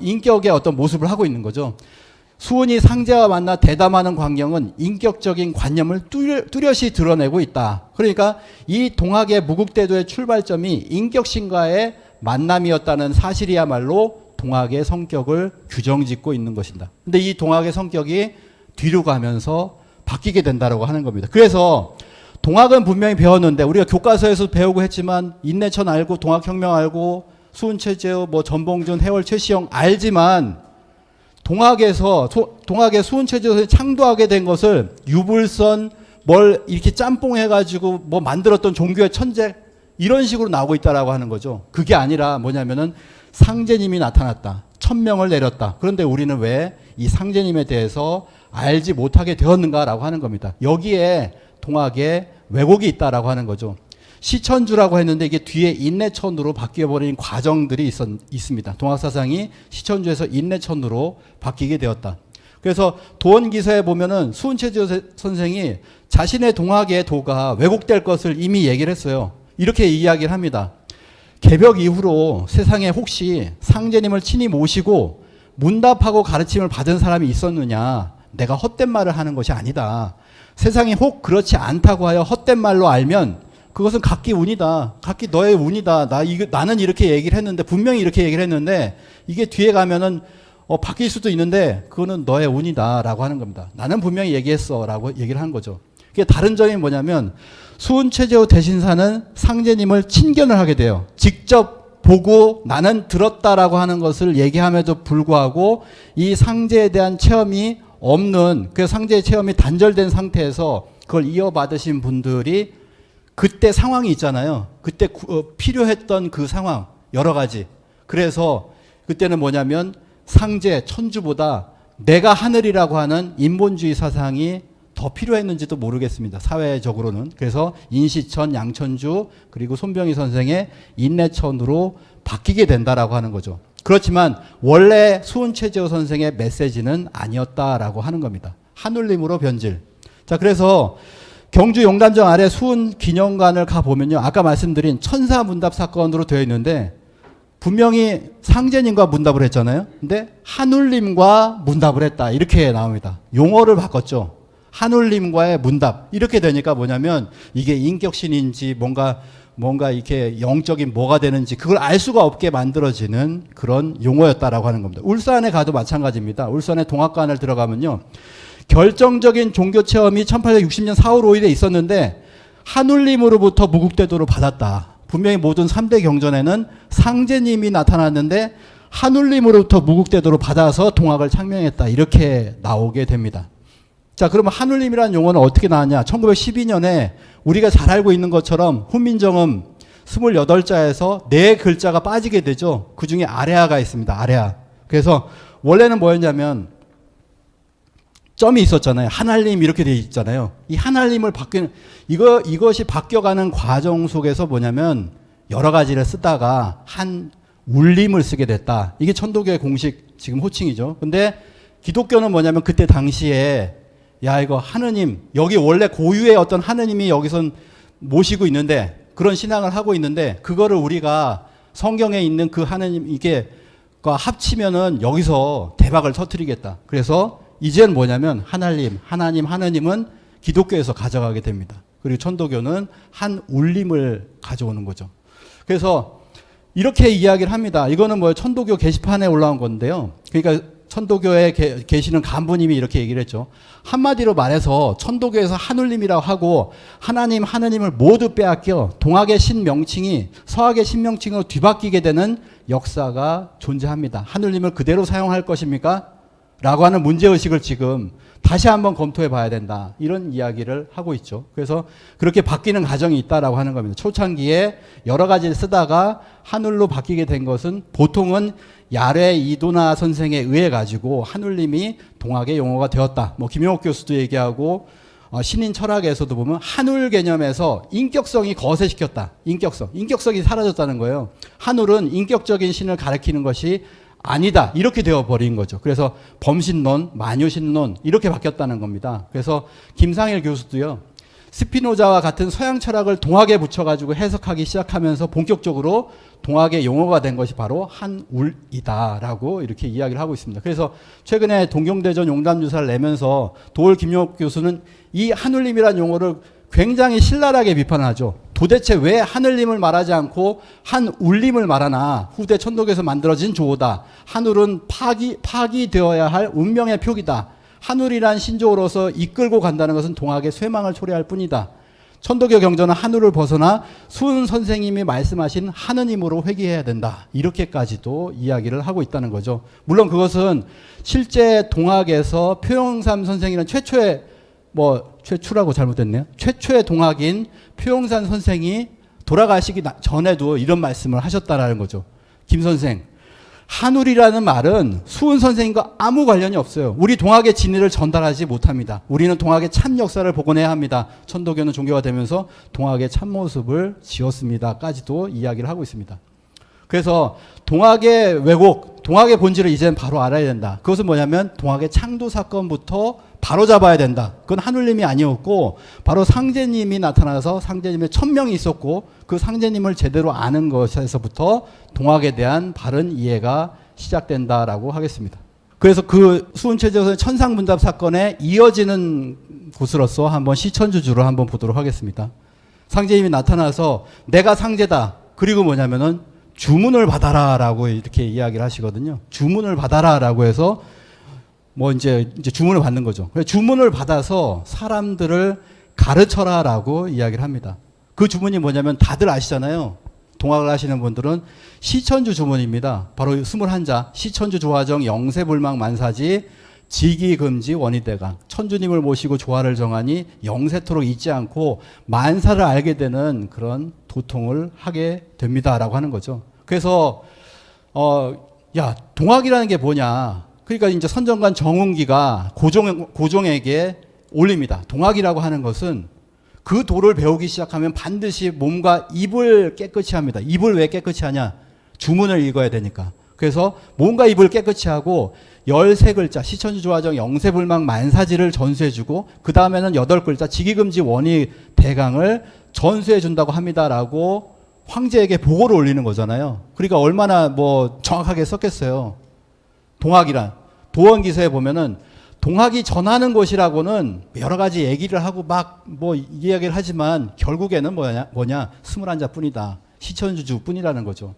인격의 어떤 모습을 하고 있는 거죠. 수은이 상제와 만나 대담하는 광경은 인격적인 관념을 뚜렷이 드러내고 있다. 그러니까 이 동학의 무국대도의 출발점이 인격신과의 만남이었다는 사실이야말로 동학의 성격을 규정짓고 있는 것이다. 근데 이 동학의 성격이 뒤로 가면서 바뀌게 된다고 하는 겁니다. 그래서 동학은 분명히 배웠는데 우리가 교과서에서 배우고 했지만 인내천 알고 동학혁명 알고 수은 최재호 전봉준 해월 최시영 알지만 동학의 수은 최재호에서 창도하게 된 것을 유불선 이렇게 짬뽕해가지고 만들었던 종교의 천재 이런 식으로 나오고 있다라고 하는 거죠. 그게 아니라 뭐냐면은 상제님이 나타났다. 천명을 내렸다. 그런데 우리는 왜 이 상제님에 대해서 알지 못하게 되었는가라고 하는 겁니다. 여기에 동학에 왜곡이 있다라고 하는 거죠. 시천주라고 했는데 이게 뒤에 인내천으로 바뀌어버린 과정들이 있습니다. 동학사상이 시천주에서 인내천으로 바뀌게 되었다. 그래서 도원기서에 보면은 수은최재호 선생이 자신의 동학의 도가 왜곡될 것을 이미 얘기를 했어요. 이렇게 이야기를 합니다. 개벽 이후로 세상에 혹시 상제님을 친히 모시고 문답하고 가르침을 받은 사람이 있었느냐? 내가 헛된 말을 하는 것이 아니다. 세상이 혹 그렇지 않다고 하여 헛된 말로 알면 그것은 각기 운이다. 각기 너의 운이다. 나는 이렇게 얘기를 했는데 분명히 이렇게 얘기를 했는데 이게 뒤에 가면은 바뀔 수도 있는데 그거는 너의 운이다라고 하는 겁니다. 나는 분명히 얘기했어라고 얘기를 한 거죠. 그게 다른 점이 뭐냐면 수은 최재호 대신사는 상제님을 친견을 하게 돼요. 직접 보고 나는 들었다라고 하는 것을 얘기함에도 불구하고 이 상제에 대한 체험이 없는 그 상제의 체험이 단절된 상태에서 그걸 이어받으신 분들이 그때 상황이 있잖아요. 그때 필요했던 그 상황 여러 가지. 그래서 그때는 뭐냐면 상제 천주보다 내가 하늘이라고 하는 인본주의 사상이 더 필요했는지도 모르겠습니다. 사회적으로는. 그래서 인시천, 양천주 그리고 손병희 선생의 인내천으로 바뀌게 된다라고 하는 거죠. 그렇지만 원래 수은 최재호 선생의 메시지는 아니었다라고 하는 겁니다. 하늘림으로 변질. 자, 그래서 경주 용담정 아래 수은 기념관을 가보면요. 아까 말씀드린 천사 문답 사건으로 되어 있는데 분명히 상제님과 문답을 했잖아요. 근데 하늘님과 문답을 했다. 이렇게 나옵니다. 용어를 바꿨죠. 하늘님과의 문답. 이렇게 되니까 뭐냐면 이게 인격신인지 뭔가 이렇게 영적인 뭐가 되는지 그걸 알 수가 없게 만들어지는 그런 용어였다라고 하는 겁니다. 울산에 가도 마찬가지입니다. 울산에 동학관을 들어가면요. 결정적인 종교 체험이 1860년 4월 5일에 있었는데 하늘님으로부터 무국대도를 받았다. 분명히 모든 3대 경전에는 상제님이 나타났는데 하늘님으로부터 무국대도를 받아서 동학을 창명했다. 이렇게 나오게 됩니다. 자, 그러면 하늘님이라는 용어는 어떻게 나왔냐? 1912년에 우리가 잘 알고 있는 것처럼 훈민정음 28자에서 4글자가 빠지게 되죠. 그 중에 아레아가 있습니다. 아레아. 그래서 원래는 뭐였냐면 점이 있었잖아요. 하늘님 이렇게 돼 있잖아요. 이 하늘님을 이것이 바뀌어가는 과정 속에서 뭐냐면 여러 가지를 쓰다가 한 울림을 쓰게 됐다. 이게 천도교의 공식 지금 호칭이죠. 근데 기독교는 뭐냐면 그때 당시에 야, 이거 하느님, 여기 원래 고유의 어떤 하느님이 여기선 모시고 있는데, 그런 신앙을 하고 있는데, 그거를 우리가 성경에 있는 그 하느님, 이게 합치면은 여기서 대박을 터뜨리겠다. 그래서 이제는 뭐냐면, 하나님은 기독교에서 가져가게 됩니다. 그리고 천도교는 한 울림을 가져오는 거죠. 그래서 이렇게 이야기를 합니다. 이거는 뭐 천도교 게시판에 올라온 건데요. 그러니까 천도교에 계시는 간부님이 이렇게 얘기를 했죠. 한마디로 말해서 천도교에서 하늘님이라고 하고 하느님을 모두 빼앗겨 동학의 신명칭이 서학의 신명칭으로 뒤바뀌게 되는 역사가 존재합니다. 하늘님을 그대로 사용할 것입니까? 라고 하는 문제의식을 지금 다시 한번 검토해 봐야 된다. 이런 이야기를 하고 있죠. 그래서 그렇게 바뀌는 과정이 있다라고 하는 겁니다. 초창기에 여러 가지를 쓰다가 하늘로 바뀌게 된 것은 보통은 야뢰 이도나 선생에 의해 가지고 하늘님이 동학의 용어가 되었다. 김용옥 교수도 얘기하고 신인 철학에서도 보면 한울 개념에서 인격성이 거세시켰다. 인격성이 사라졌다는 거예요. 한울은 인격적인 신을 가리키는 것이 아니다. 이렇게 되어버린 거죠. 그래서 범신론, 만유신론 이렇게 바뀌었다는 겁니다. 그래서 김상일 교수도요. 스피노자와 같은 서양 철학을 동학에 붙여가지고 해석하기 시작하면서 본격적으로 동학의 용어가 된 것이 바로 한울이다라고 이렇게 이야기를 하고 있습니다. 그래서 최근에 동경대전 용담유사를 내면서 도올 김용옥 교수는 이 한울림이라는 용어를 굉장히 신랄하게 비판하죠. 도대체 왜 하늘림을 말하지 않고 한울림을 말하나. 후대 천독에서 만들어진 조어다. 한울은 파기되어야 할 운명의 표기다. 한울이란 신조어로서 이끌고 간다는 것은 동학의 쇠망을 초래할 뿐이다. 천도교 경전은 한울을 벗어나 수은 선생님이 말씀하신 하느님으로 회귀해야 된다. 이렇게까지도 이야기를 하고 있다는 거죠. 물론 그것은 실제 동학에서 표영삼 선생이라는 최초라고 잘못됐네요. 최초의 동학인 표영산 선생이 돌아가시기 전에도 이런 말씀을 하셨다라는 거죠. 김 선생, 한울이라는 말은 수은 선생님과 아무 관련이 없어요. 우리 동학의 진리를 전달하지 못합니다. 우리는 동학의 참 역사를 복원해야 합니다. 천도교는 종교가 되면서 동학의 참모습을 지었습니다까지도 이야기를 하고 있습니다. 그래서 동학의 왜곡, 동학의 본질을 이제는 바로 알아야 된다. 그것은 뭐냐면 동학의 창도 사건부터 바로 잡아야 된다. 그건 한울님이 아니었고 바로 상제님이 나타나서 상제님의 천명이 있었고 그 상제님을 제대로 아는 것에서부터 동학에 대한 바른 이해가 시작된다라고 하겠습니다. 그래서 그 수은체제에서의 천상문답 사건에 이어지는 곳으로서 한번 시천주주를 한번 보도록 하겠습니다. 상제님이 나타나서 내가 상제다. 그리고 뭐냐면은 주문을 받아라라고 이렇게 이야기를 하시거든요. 주문을 받아라라고 해서 이제 주문을 받는 거죠. 주문을 받아서 사람들을 가르쳐라라고 이야기를 합니다. 그 주문이 뭐냐면 다들 아시잖아요. 동학을 하시는 분들은 시천주 주문입니다. 바로 21자 시천주 조화정 영세불망 만사지 지기금지 원희대강 천주님을 모시고 조화를 정하니 영세토록 잊지 않고 만사를 알게 되는 그런 도통을 하게 됩니다라고 하는 거죠. 그래서 동학이라는 게 뭐냐? 그러니까 이제 선정관 정운기가 고종에게 올립니다. 동학이라고 하는 것은 그 도를 배우기 시작하면 반드시 몸과 입을 깨끗이 합니다. 입을 왜 깨끗이 하냐? 주문을 읽어야 되니까. 그래서 몸과 입을 깨끗이 하고 13글자 시천주 조화정 영세불망 만사지를 전수해주고 그 다음에는 8글자 지기금지 원희 대강을 전수해준다고 합니다라고 황제에게 보고를 올리는 거잖아요. 그러니까 얼마나 정확하게 썼겠어요. 동학이란 도원기서에 보면은 동학이 전하는 것이라고는 여러 가지 얘기를 하고 이야기를 하지만 결국에는 뭐냐 21자 뿐이다. 시천주주 뿐이라는 거죠.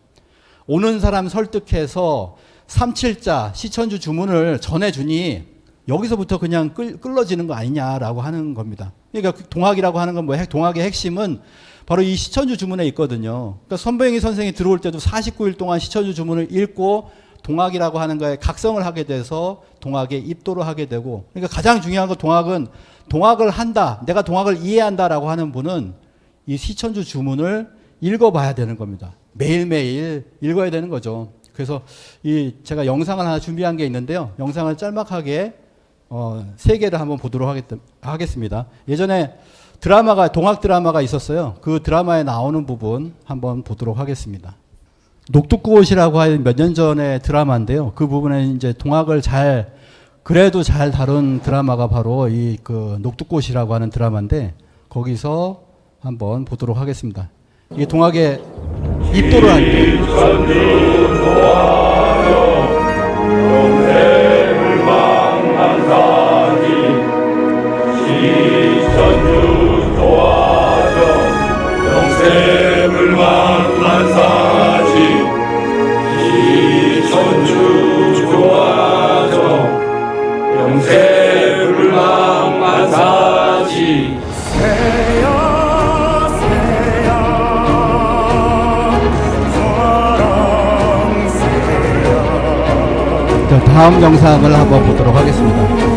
오는 사람 설득해서 37자 시천주 주문을 전해주니 여기서부터 그냥 끌러지는 거 아니냐라고 하는 겁니다. 그러니까 동학이라고 하는 건 동학의 핵심은 바로 이 시천주 주문에 있거든요. 그러니까 선보영이 선생이 들어올 때도 49일 동안 시천주 주문을 읽고 동학이라고 하는 거에 각성을 하게 돼서 동학에 입도를 하게 되고, 그러니까 가장 중요한 건 동학을 한다. 내가 동학을 이해한다라고 하는 분은 이 시천주 주문을 읽어봐야 되는 겁니다. 매일매일 읽어야 되는 거죠. 그래서 제가 영상을 하나 준비한 게 있는데요. 영상을 짤막하게 3개를 한번 보도록 하겠습니다. 예전에 동학 드라마가 있었어요. 그 드라마에 나오는 부분 한번 보도록 하겠습니다. 녹두꽃이라고 하는 몇 년 전의 드라마인데요. 그 부분에 이제 동학을 그래도 잘 다룬 드라마가 바로 그 녹두꽃이라고 하는 드라마인데 거기서 한번 보도록 하겠습니다. 이게 동학의 입도를 할 때. 다음 영상을 한번 보도록 하겠습니다.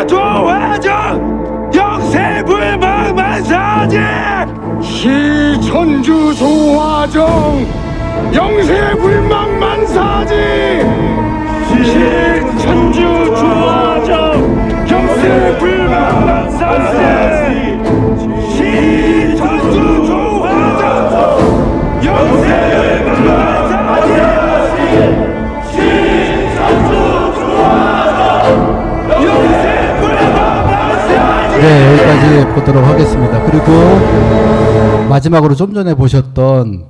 조화정 영세불망만사지 시천주 조화정 영세불망만사지 시천주 조화정 영세불망만사지 시천주 조화정 영세불망만사지 시천주 조화정 영세불망만사지. 네, 여기까지 보도록 하겠습니다. 그리고 마지막으로 좀 전에 보셨던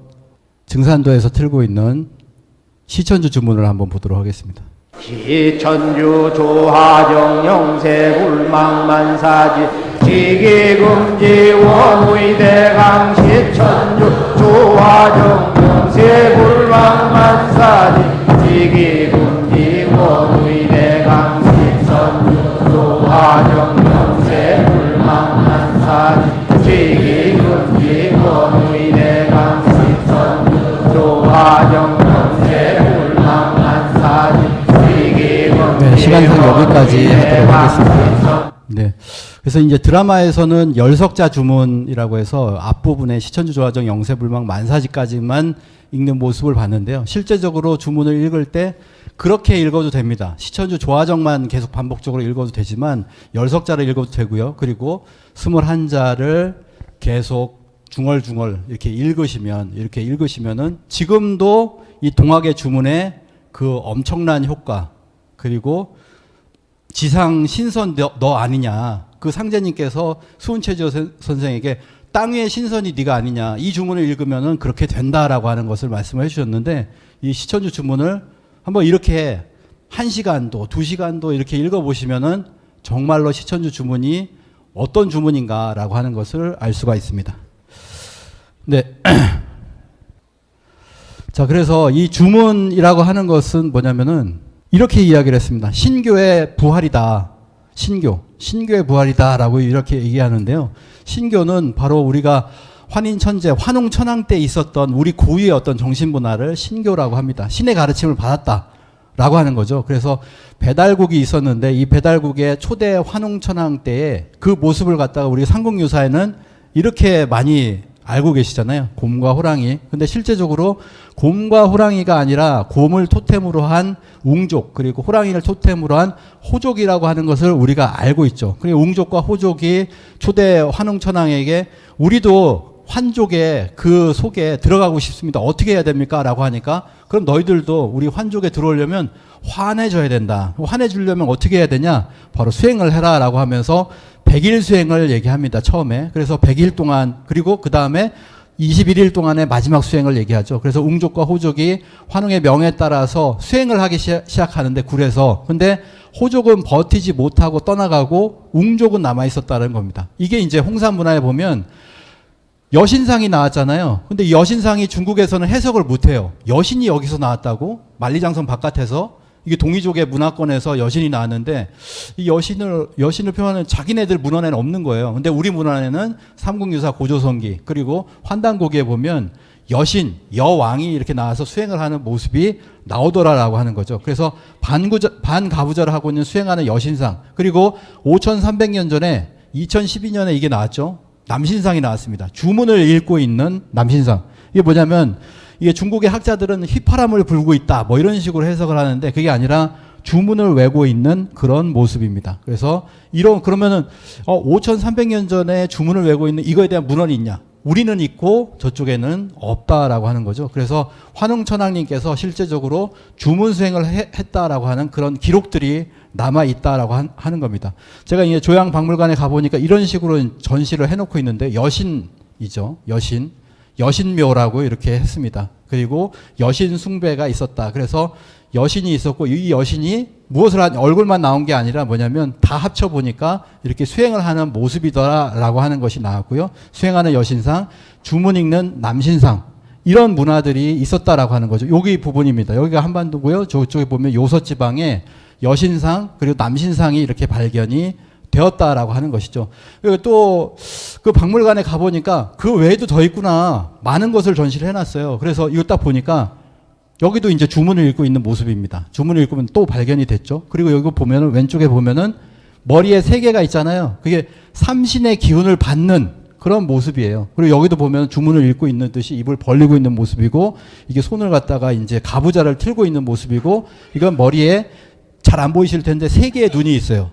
증산도에서 틀고 있는 시천주 주문을 한번 보도록 하겠습니다. 시천주 조화정 영세불망만사지 지기금지 원의대강 시천주 조화정 영세불망만사지 지기금지 원의대강 시천주 조화정 영세불망만사지 지기금지 원의대강 시천주 조화정 영세불망만사지. 네, 시간상 여기까지 하도록 하겠습니다. 네. 그래서 이제 드라마에서는 열석자 주문이라고 해서 앞부분에 시천주 조화정 영세불망 만사지까지만 읽는 모습을 봤는데요. 실제적으로 주문을 읽을 때 그렇게 읽어도 됩니다. 시천주 조화정만 계속 반복적으로 읽어도 되지만 열석자를 읽어도 되고요. 그리고 21자를 계속 중얼중얼 이렇게 읽으시면은 지금도 이 동학의 주문에 그 엄청난 효과, 그리고 지상 신선 너 아니냐, 그 상제님께서 수은체조 선생에게 땅 위의 신선이 네가 아니냐, 이 주문을 읽으면은 그렇게 된다라고 하는 것을 말씀을 해주셨는데, 이 시천주 주문을 한번 이렇게 1시간도 2시간도 이렇게 읽어보시면은 정말로 시천주 주문이 어떤 주문인가라고 하는 것을 알 수가 있습니다. 네. 자, 그래서 이 주문이라고 하는 것은 뭐냐면은 이렇게 이야기를 했습니다. 신교의 부활이다. 신교의 부활이다라고 이렇게 얘기하는데요. 신교는 바로 우리가 환인천재, 환웅천황 때 있었던 우리 고유의 어떤 정신문화를 신교라고 합니다. 신의 가르침을 받았다라고 하는 거죠. 그래서 배달국이 있었는데 이 배달국의 초대 환웅천황 때의 그 모습을 갖다가 우리 삼국유사에는 이렇게 많이 알고 계시잖아요. 곰과 호랑이. 근데 실제적으로 곰과 호랑이가 아니라 곰을 토템으로 한 웅족, 그리고 호랑이를 토템으로 한 호족이라고 하는 것을 우리가 알고 있죠. 그리고 웅족과 호족이 초대 환웅천황에게 우리도 환족의 그 속에 들어가고 싶습니다. 어떻게 해야 됩니까? 라고 하니까 그럼 너희들도 우리 환족에 들어오려면 환해져야 된다. 환해지려면 어떻게 해야 되냐? 바로 수행을 해라 라고 하면서 100일 수행을 얘기합니다. 처음에. 그래서 100일 동안, 그리고 그 다음에 21일 동안의 마지막 수행을 얘기하죠. 그래서 웅족과 호족이 환웅의 명에 따라서 수행을 하기 시작하는데 굴에서. 근데 호족은 버티지 못하고 떠나가고 웅족은 남아있었다는 겁니다. 이게 이제 홍산 문화에 보면 여신상이 나왔잖아요. 근데 이 여신상이 중국에서는 해석을 못해요. 여신이 여기서 나왔다고? 만리장성 바깥에서? 이게 동이족의 문화권에서 여신이 나왔는데 이 여신을 표현하는 자기네들 문헌에는 없는 거예요. 근데 우리 문헌에는 삼국유사 고조성기 그리고 환단고기에 보면 여신, 여왕이 이렇게 나와서 수행을 하는 모습이 나오더라라고 하는 거죠. 그래서 반가부절을 하고 있는 수행하는 여신상, 그리고 5300년 전에 2012년에 이게 나왔죠. 남신상이 나왔습니다. 주문을 읽고 있는 남신상. 이게 뭐냐면 이게 중국의 학자들은 휘파람을 불고 있다 뭐 이런 식으로 해석을 하는데 그게 아니라 주문을 외고 있는 그런 모습입니다. 그래서 그러면은 5300년 전에 주문을 외고 있는 이거에 대한 문헌이 있냐? 우리는 있고 저쪽에는 없다라고 하는 거죠. 그래서 환웅천황님께서 실제적으로 주문 수행을 했다라고 하는 그런 기록들이 남아 있다라고 하는 겁니다. 제가 이제 조양박물관에 가보니까 이런 식으로 전시를 해놓고 있는데 여신이죠. 여신묘라고 이렇게 했습니다. 그리고 여신 숭배가 있었다. 그래서 여신이 있었고 이 여신이 무엇을 얼굴만 나온 게 아니라 뭐냐면 다 합쳐보니까 이렇게 수행을 하는 모습이더라라고 하는 것이 나왔고요. 수행하는 여신상, 주문 읽는 남신상, 이런 문화들이 있었다라고 하는 거죠. 여기 부분입니다. 여기가 한반도고요. 저쪽에 보면 요서지방에 여신상 그리고 남신상이 이렇게 발견이 되었다라고 하는 것이죠. 그리고 또 그 박물관에 가보니까 그 외에도 더 있구나. 많은 것을 전시를 해놨어요. 그래서 이거 딱 보니까 여기도 이제 주문을 읽고 있는 모습입니다. 주문을 읽으면 또 발견이 됐죠. 그리고 여기 보면은 왼쪽에 보면은 머리에 세 개가 있잖아요. 그게 삼신의 기운을 받는 그런 모습이에요. 그리고 여기도 보면 주문을 읽고 있는 듯이 입을 벌리고 있는 모습이고, 이게 손을 갖다가 이제 가부좌를 틀고 있는 모습이고, 이건 머리에 잘 안 보이실 텐데 세 개의 눈이 있어요.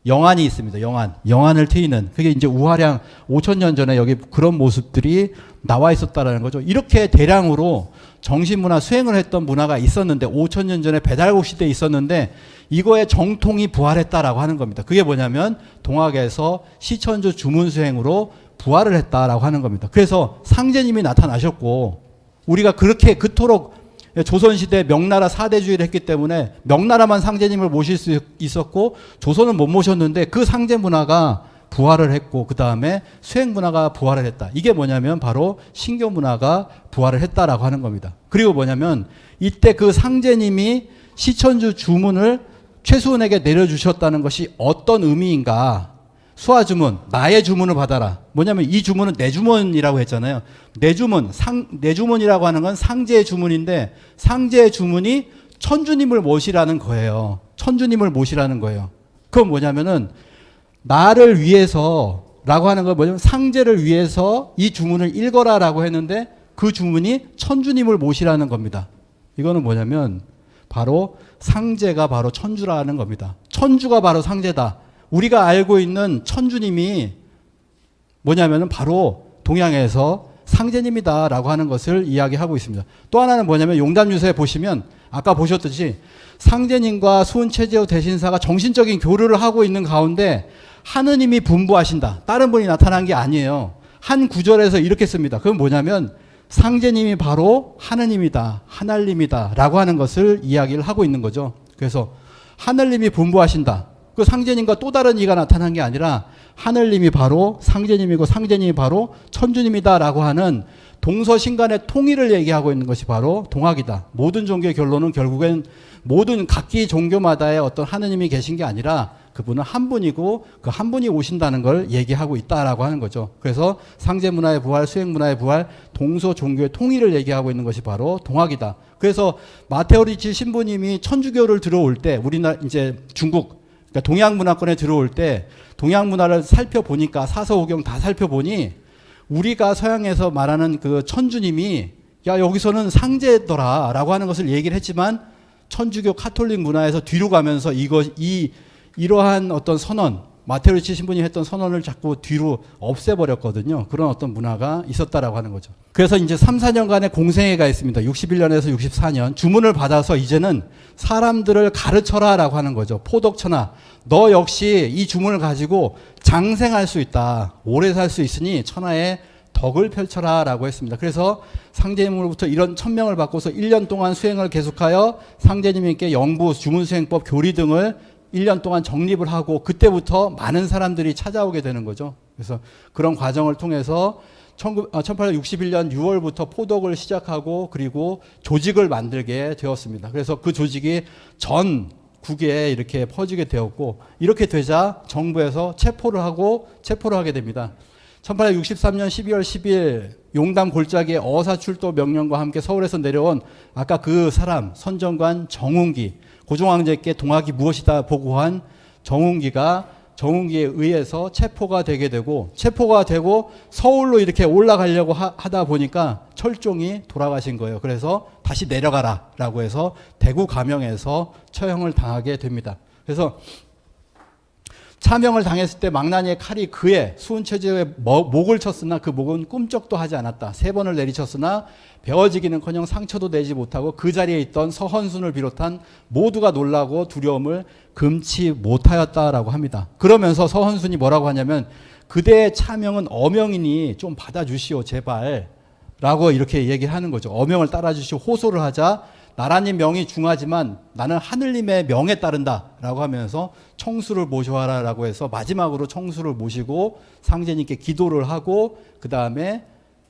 영안이 있습니다. 영안을 트이는, 그게 이제 우화량 5,000년 전에 여기 그런 모습들이 나와 있었다라는 거죠. 이렇게 대량으로 정신문화 수행을 했던 문화가 있었는데, 5,000년 전에 배달국 시대에 있었는데, 이거의 정통이 부활했다라고 하는 겁니다. 그게 뭐냐면 동학에서 시천주 주문 수행으로 부활을 했다라고 하는 겁니다. 그래서 상제님이 나타나셨고, 우리가 그렇게 그토록 조선시대 명나라 사대주의를 했기 때문에 명나라만 상제님을 모실 수 있었고 조선은 못 모셨는데, 그 상제 문화가 부활을 했고 그 다음에 수행 문화가 부활을 했다. 이게 뭐냐면 바로 신교 문화가 부활을 했다라고 하는 겁니다. 그리고 뭐냐면 이때 그 상제님이 시천주 주문을 최수은에게 내려주셨다는 것이 어떤 의미인가. 수화주문, 나의 주문을 받아라. 뭐냐면 이 주문은 내 주문이라고 했잖아요. 내 주문, 내 주문이라고 하는 건 상제의 주문인데, 상제의 주문이 천주님을 모시라는 거예요. 천주님을 모시라는 거예요. 그건 뭐냐면은 나를 위해서라고 하는 건 뭐냐면 상제를 위해서 이 주문을 읽어라라고 했는데, 그 주문이 천주님을 모시라는 겁니다. 이거는 뭐냐면 바로 상제가 바로 천주라는 겁니다. 천주가 바로 상제다. 우리가 알고 있는 천주님이 뭐냐면은 바로 동양에서 상제님이다라고 하는 것을 이야기하고 있습니다. 또 하나는 뭐냐면 용담유서에 보시면 아까 보셨듯이 상제님과 수은체제의 대신사가 정신적인 교류를 하고 있는 가운데 하느님이 분부하신다. 다른 분이 나타난 게 아니에요. 한 구절에서 이렇게 씁니다. 그건 뭐냐면 상제님이 바로 하느님이다, 하늘님이다 라고 하는 것을 이야기를 하고 있는 거죠. 그래서 하늘님이 분부하신다. 그 상제님과 또 다른 이가 나타난 게 아니라 하늘님이 바로 상제님이고 상제님이 바로 천주님이다라고 하는 동서신간의 통일을 얘기하고 있는 것이 바로 동학이다. 모든 종교의 결론은 결국엔 모든 각기 종교마다의 어떤 하느님이 계신 게 아니라 그분은 한 분이고 그 한 분이 오신다는 걸 얘기하고 있다라고 하는 거죠. 그래서 상제 문화의 부활, 수행 문화의 부활, 동서 종교의 통일을 얘기하고 있는 것이 바로 동학이다. 그래서 마테오 리치 신부님이 천주교를 들어올 때, 우리나라 이제 중국, 그러니까 동양 문화권에 들어올 때 동양 문화를 살펴보니까 사서오경 다 살펴보니 우리가 서양에서 말하는 그 천주님이 야 여기서는 상제더라라고 하는 것을 얘기를 했지만, 천주교 카톨릭 문화에서 뒤로 가면서 이러한 어떤 선언, 마테오 리치 신부님이 했던 선언을 자꾸 뒤로 없애버렸거든요. 그런 어떤 문화가 있었다라고 하는 거죠. 그래서 이제 3, 4년간의 공생애가 있습니다. 61년에서 64년. 주문을 받아서 이제는 사람들을 가르쳐라라고 하는 거죠. 포덕천하. 너 역시 이 주문을 가지고 장생할 수 있다. 오래 살 수 있으니 천하에 덕을 펼쳐라라고 했습니다. 그래서 상제님으로부터 이런 천명을 받고서 1년 동안 수행을 계속하여 상제님께 영부, 주문수행법, 교리 등을 1년 동안 정립을 하고, 그때부터 많은 사람들이 찾아오게 되는 거죠. 그래서 그런 과정을 통해서 1861년 6월부터 포덕을 시작하고 시작하고 조직을 만들게 되었습니다. 그래서 그 조직이 전국에 이렇게 퍼지게 되었고, 이렇게 되자 정부에서 체포를 하게 됩니다. 1863년 12월 10일 용담 골짜기의 어사출도 명령과 함께 서울에서 내려온 아까 그 사람 선정관 정운기, 고종황제께 동학이 무엇이다 보고한 정운기에 의해서 체포가 되고 서울로 이렇게 올라가려고 하다 보니까 철종이 돌아가신 거예요. 그래서 다시 내려가라라고 해서 대구 감형에서 처형을 당하게 됩니다. 그래서 차명을 당했을 때 망나니의 칼이 그의 수은체제의 목을 쳤으나 그 목은 꿈쩍도 하지 않았다. 3번을 내리쳤으나 베어지기는커녕 상처도 내지 못하고 그 자리에 있던 서헌순을 비롯한 모두가 놀라고 두려움을 금치 못하였다라고 합니다. 그러면서 서헌순이 뭐라고 하냐면 그대의 차명은 어명이니 좀 받아주시오 제발 라고 이렇게 얘기를 하는 거죠. 어명을 따라주시오 호소를 하자 나라님 명이 중하지만 나는 하늘님의 명에 따른다 라고 하면서 청수를 모셔와라 라고 해서 마지막으로 청수를 모시고 상제님께 기도를 하고 그 다음에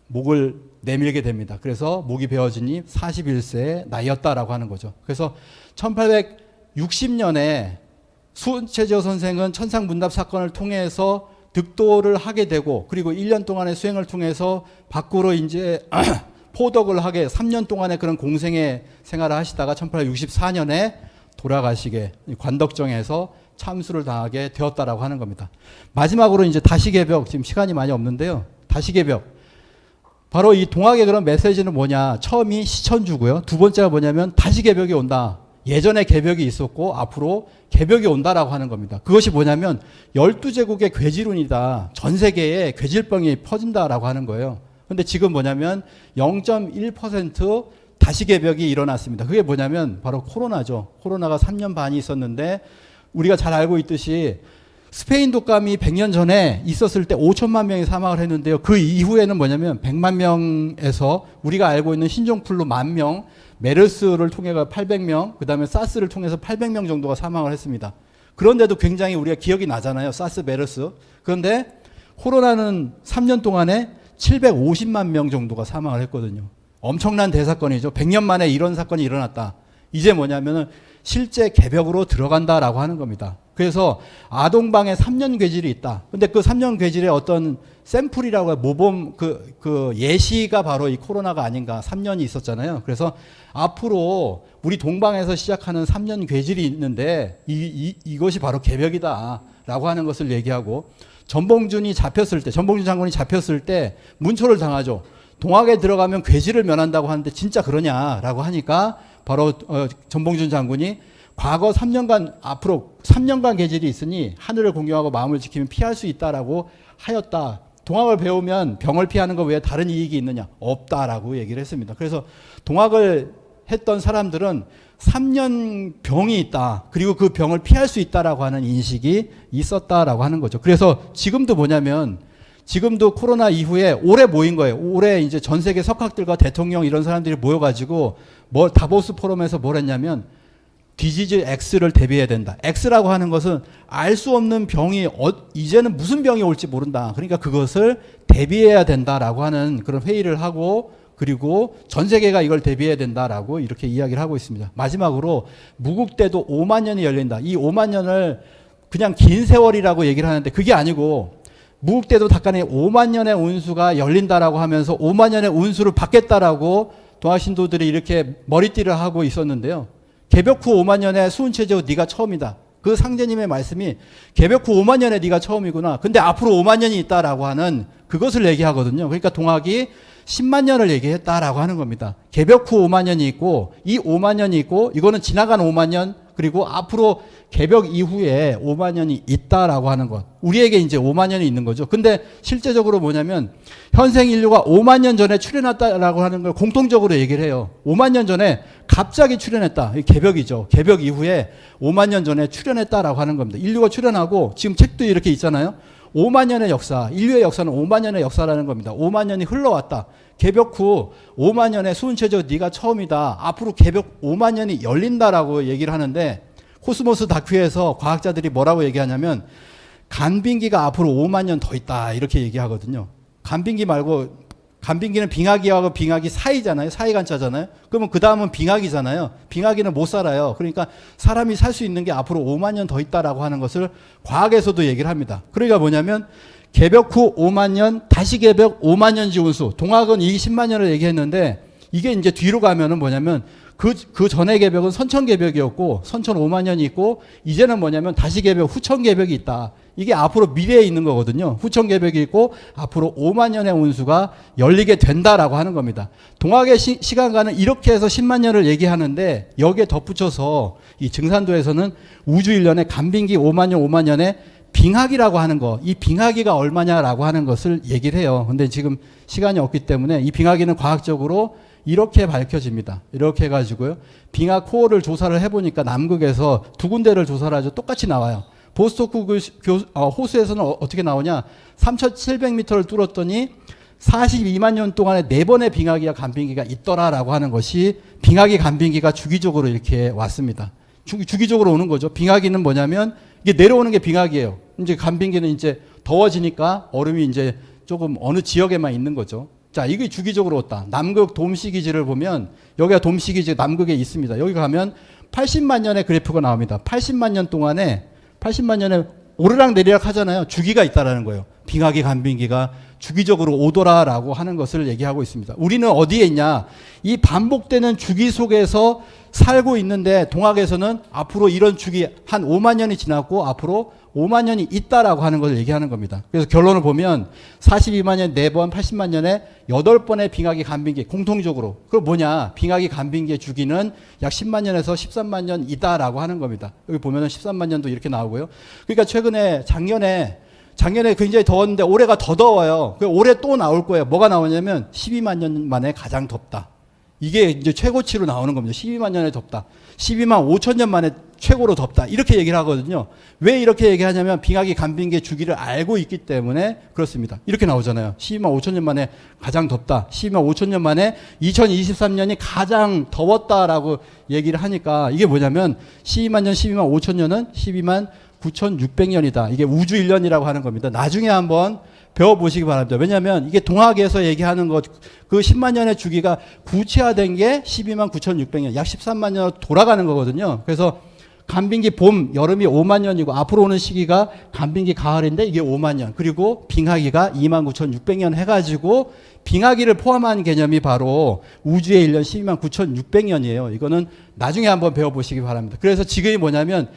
목을 내밀게 됩니다. 그래서 목이 베어지니 41세의 나이였다라고 하는 거죠. 그래서 1860년에 수은체제오 선생은 천상문답 사건을 통해서 득도를 하게 되고, 그리고 1년 동안의 수행을 통해서 밖으로 이제 포덕을 하게 3년 동안의 그런 공생의 생활을 하시다가 1864년에 돌아가시게 관덕정에서 참수를 당하게 되었다라고 하는 겁니다. 마지막으로 이제 다시개벽, 지금 시간이 많이 없는데요. 다시개벽. 바로 이 동학의 그런 메시지는 뭐냐. 처음이 시천주고요. 두 번째가 뭐냐면 다시개벽이 온다. 예전에 개벽이 있었고 앞으로 개벽이 온다라고 하는 겁니다. 그것이 뭐냐면 12제국의 괴질운이다. 전 세계에 괴질병이 퍼진다라고 하는 거예요. 근데 지금 뭐냐면 0.1% 다시개벽이 일어났습니다. 그게 뭐냐면 바로 코로나죠. 코로나가 3년 반이 있었는데 우리가 잘 알고 있듯이 스페인 독감이 100년 전에 있었을 때 5천만 명이 사망을 했는데요. 그 이후에는 뭐냐면 100만 명에서 우리가 알고 있는 신종플루 10,000명, 메르스를 통해서 800명, 그 다음에 사스를 통해서 800명 정도가 사망을 했습니다. 그런데도 굉장히 우리가 기억이 나잖아요. 사스, 메르스. 그런데 코로나는 3년 동안에 750만 명 정도가 사망을 했거든요. 엄청난 대사건이죠. 100년 만에 이런 사건이 일어났다. 이제 뭐냐면은 실제 개벽으로 들어간다라고 하는 겁니다. 그래서 아동방에 3년 괴질이 있다. 근데 그 3년 괴질의 어떤 샘플이라고 모범 그 예시가 바로 이 코로나가 아닌가. 3년이 있었잖아요. 그래서 앞으로 우리 동방에서 시작하는 3년 괴질이 있는데 이것이 바로 개벽이다라고 하는 것을 얘기하고 전봉준 장군이 잡혔을 때 문초를 당하죠. 동학에 들어가면 괴질을 면한다고 하는데 진짜 그러냐라고 하니까 바로 전봉준 장군이 과거 3년간 앞으로 3년간 괴질이 있으니 하늘을 공경하고 마음을 지키면 피할 수 있다라고 하였다. 동학을 배우면 병을 피하는 것 외에 다른 이익이 있느냐? 없다라고 얘기를 했습니다. 그래서 동학을 했던 사람들은 3년 병이 있다. 그리고 그 병을 피할 수 있다라고 하는 인식이 있었다라고 하는 거죠. 그래서 지금도 뭐냐면 지금도 코로나 이후에 올해 모인 거예요. 올해 이제 전 세계 석학들과 대통령 이런 사람들이 모여가지고 다보스 포럼에서 뭘 했냐면 디지즈 X를 대비해야 된다. X라고 하는 것은 알 수 없는 병이 이제는 무슨 병이 올지 모른다. 그러니까 그것을 대비해야 된다라고 하는 그런 회의를 하고 그리고 전 세계가 이걸 대비해야 된다라고 이렇게 이야기를 하고 있습니다. 마지막으로 무국대도 5만 년이 열린다. 이 5만 년을 그냥 긴 세월이라고 얘기를 하는데 그게 아니고 무국대도 닭간에 5만 년의 운수가 열린다라고 하면서 5만 년의 운수를 받겠다라고 동학 신도들이 이렇게 머리띠를 하고 있었는데요. 개벽 후 5만 년에 수운체제후 네가 처음이다. 그 상제님의 말씀이 개벽 후 5만 년에 네가 처음이구나. 근데 앞으로 5만 년이 있다라고 하는 그것을 얘기하거든요. 그러니까 동학이 10만 년을 얘기했다라고 하는 겁니다. 개벽 후 5만 년이 있고 이 5만 년이 있고 이거는 지나간 5만 년 그리고 앞으로 개벽 이후에 5만 년이 있다라고 하는 것. 우리에게 이제 5만 년이 있는 거죠. 근데 실제적으로 뭐냐면 현생 인류가 5만 년 전에 출현했다라고 하는 걸 공통적으로 얘기를 해요. 5만 년 전에 갑자기 출현했다. 이 개벽이죠. 개벽 이후에 5만 년 전에 출현했다라고 하는 겁니다. 인류가 출현하고 지금 책도 이렇게 있잖아요. 5만 년의 역사, 인류의 역사는 5만 년의 역사라는 겁니다. 5만 년이 흘러왔다. 개벽 후 5만 년의 수운체제후 네가 처음이다. 앞으로 개벽 5만 년이 열린다라고 얘기를 하는데 코스모스 다큐에서 과학자들이 뭐라고 얘기하냐면 간빙기가 앞으로 5만 년 더 있다 이렇게 얘기하거든요. 간빙기 말고 간빙기는 빙하기하고 빙하기 사이잖아요. 사이간자잖아요. 그러면 그 다음은 빙하기잖아요. 빙하기는 못 살아요. 그러니까 사람이 살 수 있는 게 앞으로 5만 년 더 있다라고 하는 것을 과학에서도 얘기를 합니다. 그러니까 뭐냐면 개벽 후 5만 년, 다시 개벽 5만 년지 운수. 동학은 20만 년을 얘기했는데 이게 이제 뒤로 가면은 뭐냐면 그 전에 개벽은 선천 개벽이었고 선천 5만 년이 있고 이제는 뭐냐면 다시 개벽 후천 개벽이 있다. 이게 앞으로 미래에 있는 거거든요. 후천 개벽이 있고 앞으로 5만 년의 운수가 열리게 된다라고 하는 겁니다. 동학의 시간과는 이렇게 해서 10만 년을 얘기하는데 여기에 덧붙여서 이 증산도에서는 우주 1년에 간빙기 5만 년 5만 년에 빙하기라고 하는 거, 이 빙하기가 얼마냐라고 하는 것을 얘기를 해요. 근데 지금 시간이 없기 때문에 이 빙하기는 과학적으로 이렇게 밝혀집니다. 이렇게 해가지고요. 빙하 코어를 조사를 해보니까 남극에서 두 군데를 조사를 하죠. 똑같이 나와요. 보스토크 호수에서는 어떻게 나오냐. 3,700m를 뚫었더니 42만 년 동안에 4번의 빙하기와 간빙기가 있더라라고 하는 것이 빙하기 간빙기가 주기적으로 이렇게 왔습니다. 주기적으로 오는 거죠. 빙하기는 뭐냐면 이게 내려오는 게 빙하기예요. 이제 간빙기는 이제 더워지니까 얼음이 이제 조금 어느 지역에만 있는 거죠. 자, 이게 주기적으로 왔다. 남극 돔시기지를 보면 여기가 돔시기지 남극에 있습니다. 여기 가면 80만 년의 그래프가 나옵니다. 80만 년 동안에 80만 년에 오르락 내리락 하잖아요. 주기가 있다라는 거예요. 빙하기 간빙기가 주기적으로 오더라라고 하는 것을 얘기하고 있습니다. 우리는 어디에 있냐? 이 반복되는 주기 속에서 살고 있는데 동학에서는 앞으로 이런 주기 한 5만 년이 지났고 앞으로 5만 년이 있다라고 하는 것을 얘기하는 겁니다. 그래서 결론을 보면 42만 년 4번, 80만 년에 8번의 빙하기 간빙기 공통적으로 그 뭐냐? 빙하기 간빙기의 주기는 약 10만 년에서 13만 년이다라고 하는 겁니다. 여기 보면은 13만 년도 이렇게 나오고요. 그러니까 최근에 작년에 굉장히 더웠는데 올해가 더 더워요. 올해 또 나올 거예요. 뭐가 나오냐면 12만 년 만에 가장 덥다. 이게 이제 최고치로 나오는 겁니다. 12만 년에 덥다. 12만 5천 년 만에 최고로 덥다. 이렇게 얘기를 하거든요. 왜 이렇게 얘기하냐면 빙하기 간빙기의 주기를 알고 있기 때문에 그렇습니다. 이렇게 나오잖아요. 12만 5천 년 만에 가장 덥다. 12만 5천 년 만에 2023년이 가장 더웠다라고 얘기를 하니까 이게 뭐냐면 12만 년, 12만 5천 년은 12만 9,600년이다. 이게 우주 1년이라고 하는 겁니다. 나중에 한번 배워보시기 바랍니다. 왜냐하면 이게 동학에서 얘기하는 것, 그 10만 년의 주기가 구체화된 게 12만 9,600년, 약 13만 년 돌아가는 거거든요. 그래서 간빙기 봄, 여름이 5만 년이고 앞으로 오는 시기가 간빙기 가을인데 이게 5만 년. 그리고 빙하기가 2만 9,600년 해가지고 빙하기를 포함한 개념이 바로 우주의 1년 12만 9,600년이에요. 이거는 나중에 한번 배워보시기 바랍니다. 그래서 지금이 뭐냐면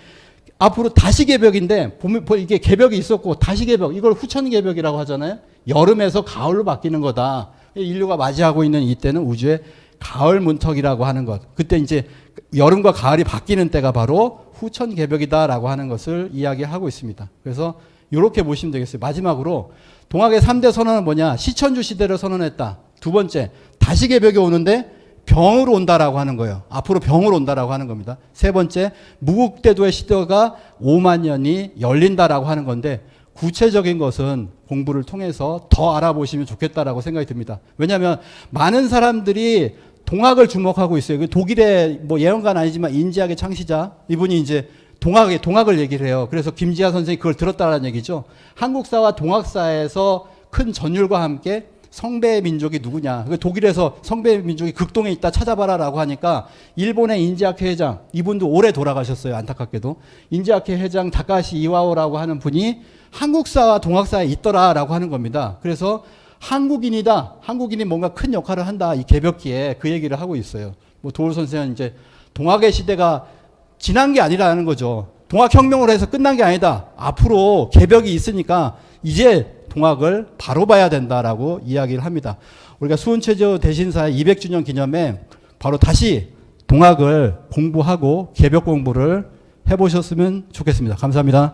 앞으로 다시개벽인데 이게 개벽이 있었고 다시개벽 이걸 후천개벽이라고 하잖아요. 여름에서 가을로 바뀌는 거다. 인류가 맞이하고 있는 이때는 우주의 가을 문턱이라고 하는 것. 그때 이제 여름과 가을이 바뀌는 때가 바로 후천개벽이다라고 하는 것을 이야기하고 있습니다. 그래서 이렇게 보시면 되겠어요. 마지막으로 동학의 3대 선언은 뭐냐? 시천주 시대를 선언했다. 두 번째, 다시개벽이 오는데 병으로 온다라고 하는 거예요. 앞으로 병으로 온다라고 하는 겁니다. 세 번째, 무국대도의 시대가 5만 년이 열린다라고 하는 건데 구체적인 것은 공부를 통해서 더 알아보시면 좋겠다라고 생각이 듭니다. 왜냐하면 많은 사람들이 동학을 주목하고 있어요. 독일의 뭐 예언가는 아니지만 인지학의 창시자 이분이 이제 동학을 얘기를 해요. 그래서 김지하 선생이 그걸 들었다라는 얘기죠. 한국사와 동학사에서 큰 전율과 함께 성배 민족이 누구냐. 독일에서 성배 민족이 극동에 있다 찾아봐라라고 하니까 일본의 인지학회 회장, 이분도 올해 돌아가셨어요. 안타깝게도. 인지학회 회장 다카시 이와오라고 하는 분이 한국사와 동학사에 있더라라고 하는 겁니다. 그래서 한국인이다. 한국인이 뭔가 큰 역할을 한다. 이 개벽기에 그 얘기를 하고 있어요. 뭐 도울 선생은 이제 동학의 시대가 지난 게 아니라는 거죠. 동학혁명으로 해서 끝난 게 아니다. 앞으로 개벽이 있으니까 이제 동학을 바로 봐야 된다라고 이야기를 합니다. 우리가 수훈체조 대신사의 200주년 기념에 바로 다시 동학을 공부하고 개벽 공부를 해보셨으면 좋겠습니다. 감사합니다.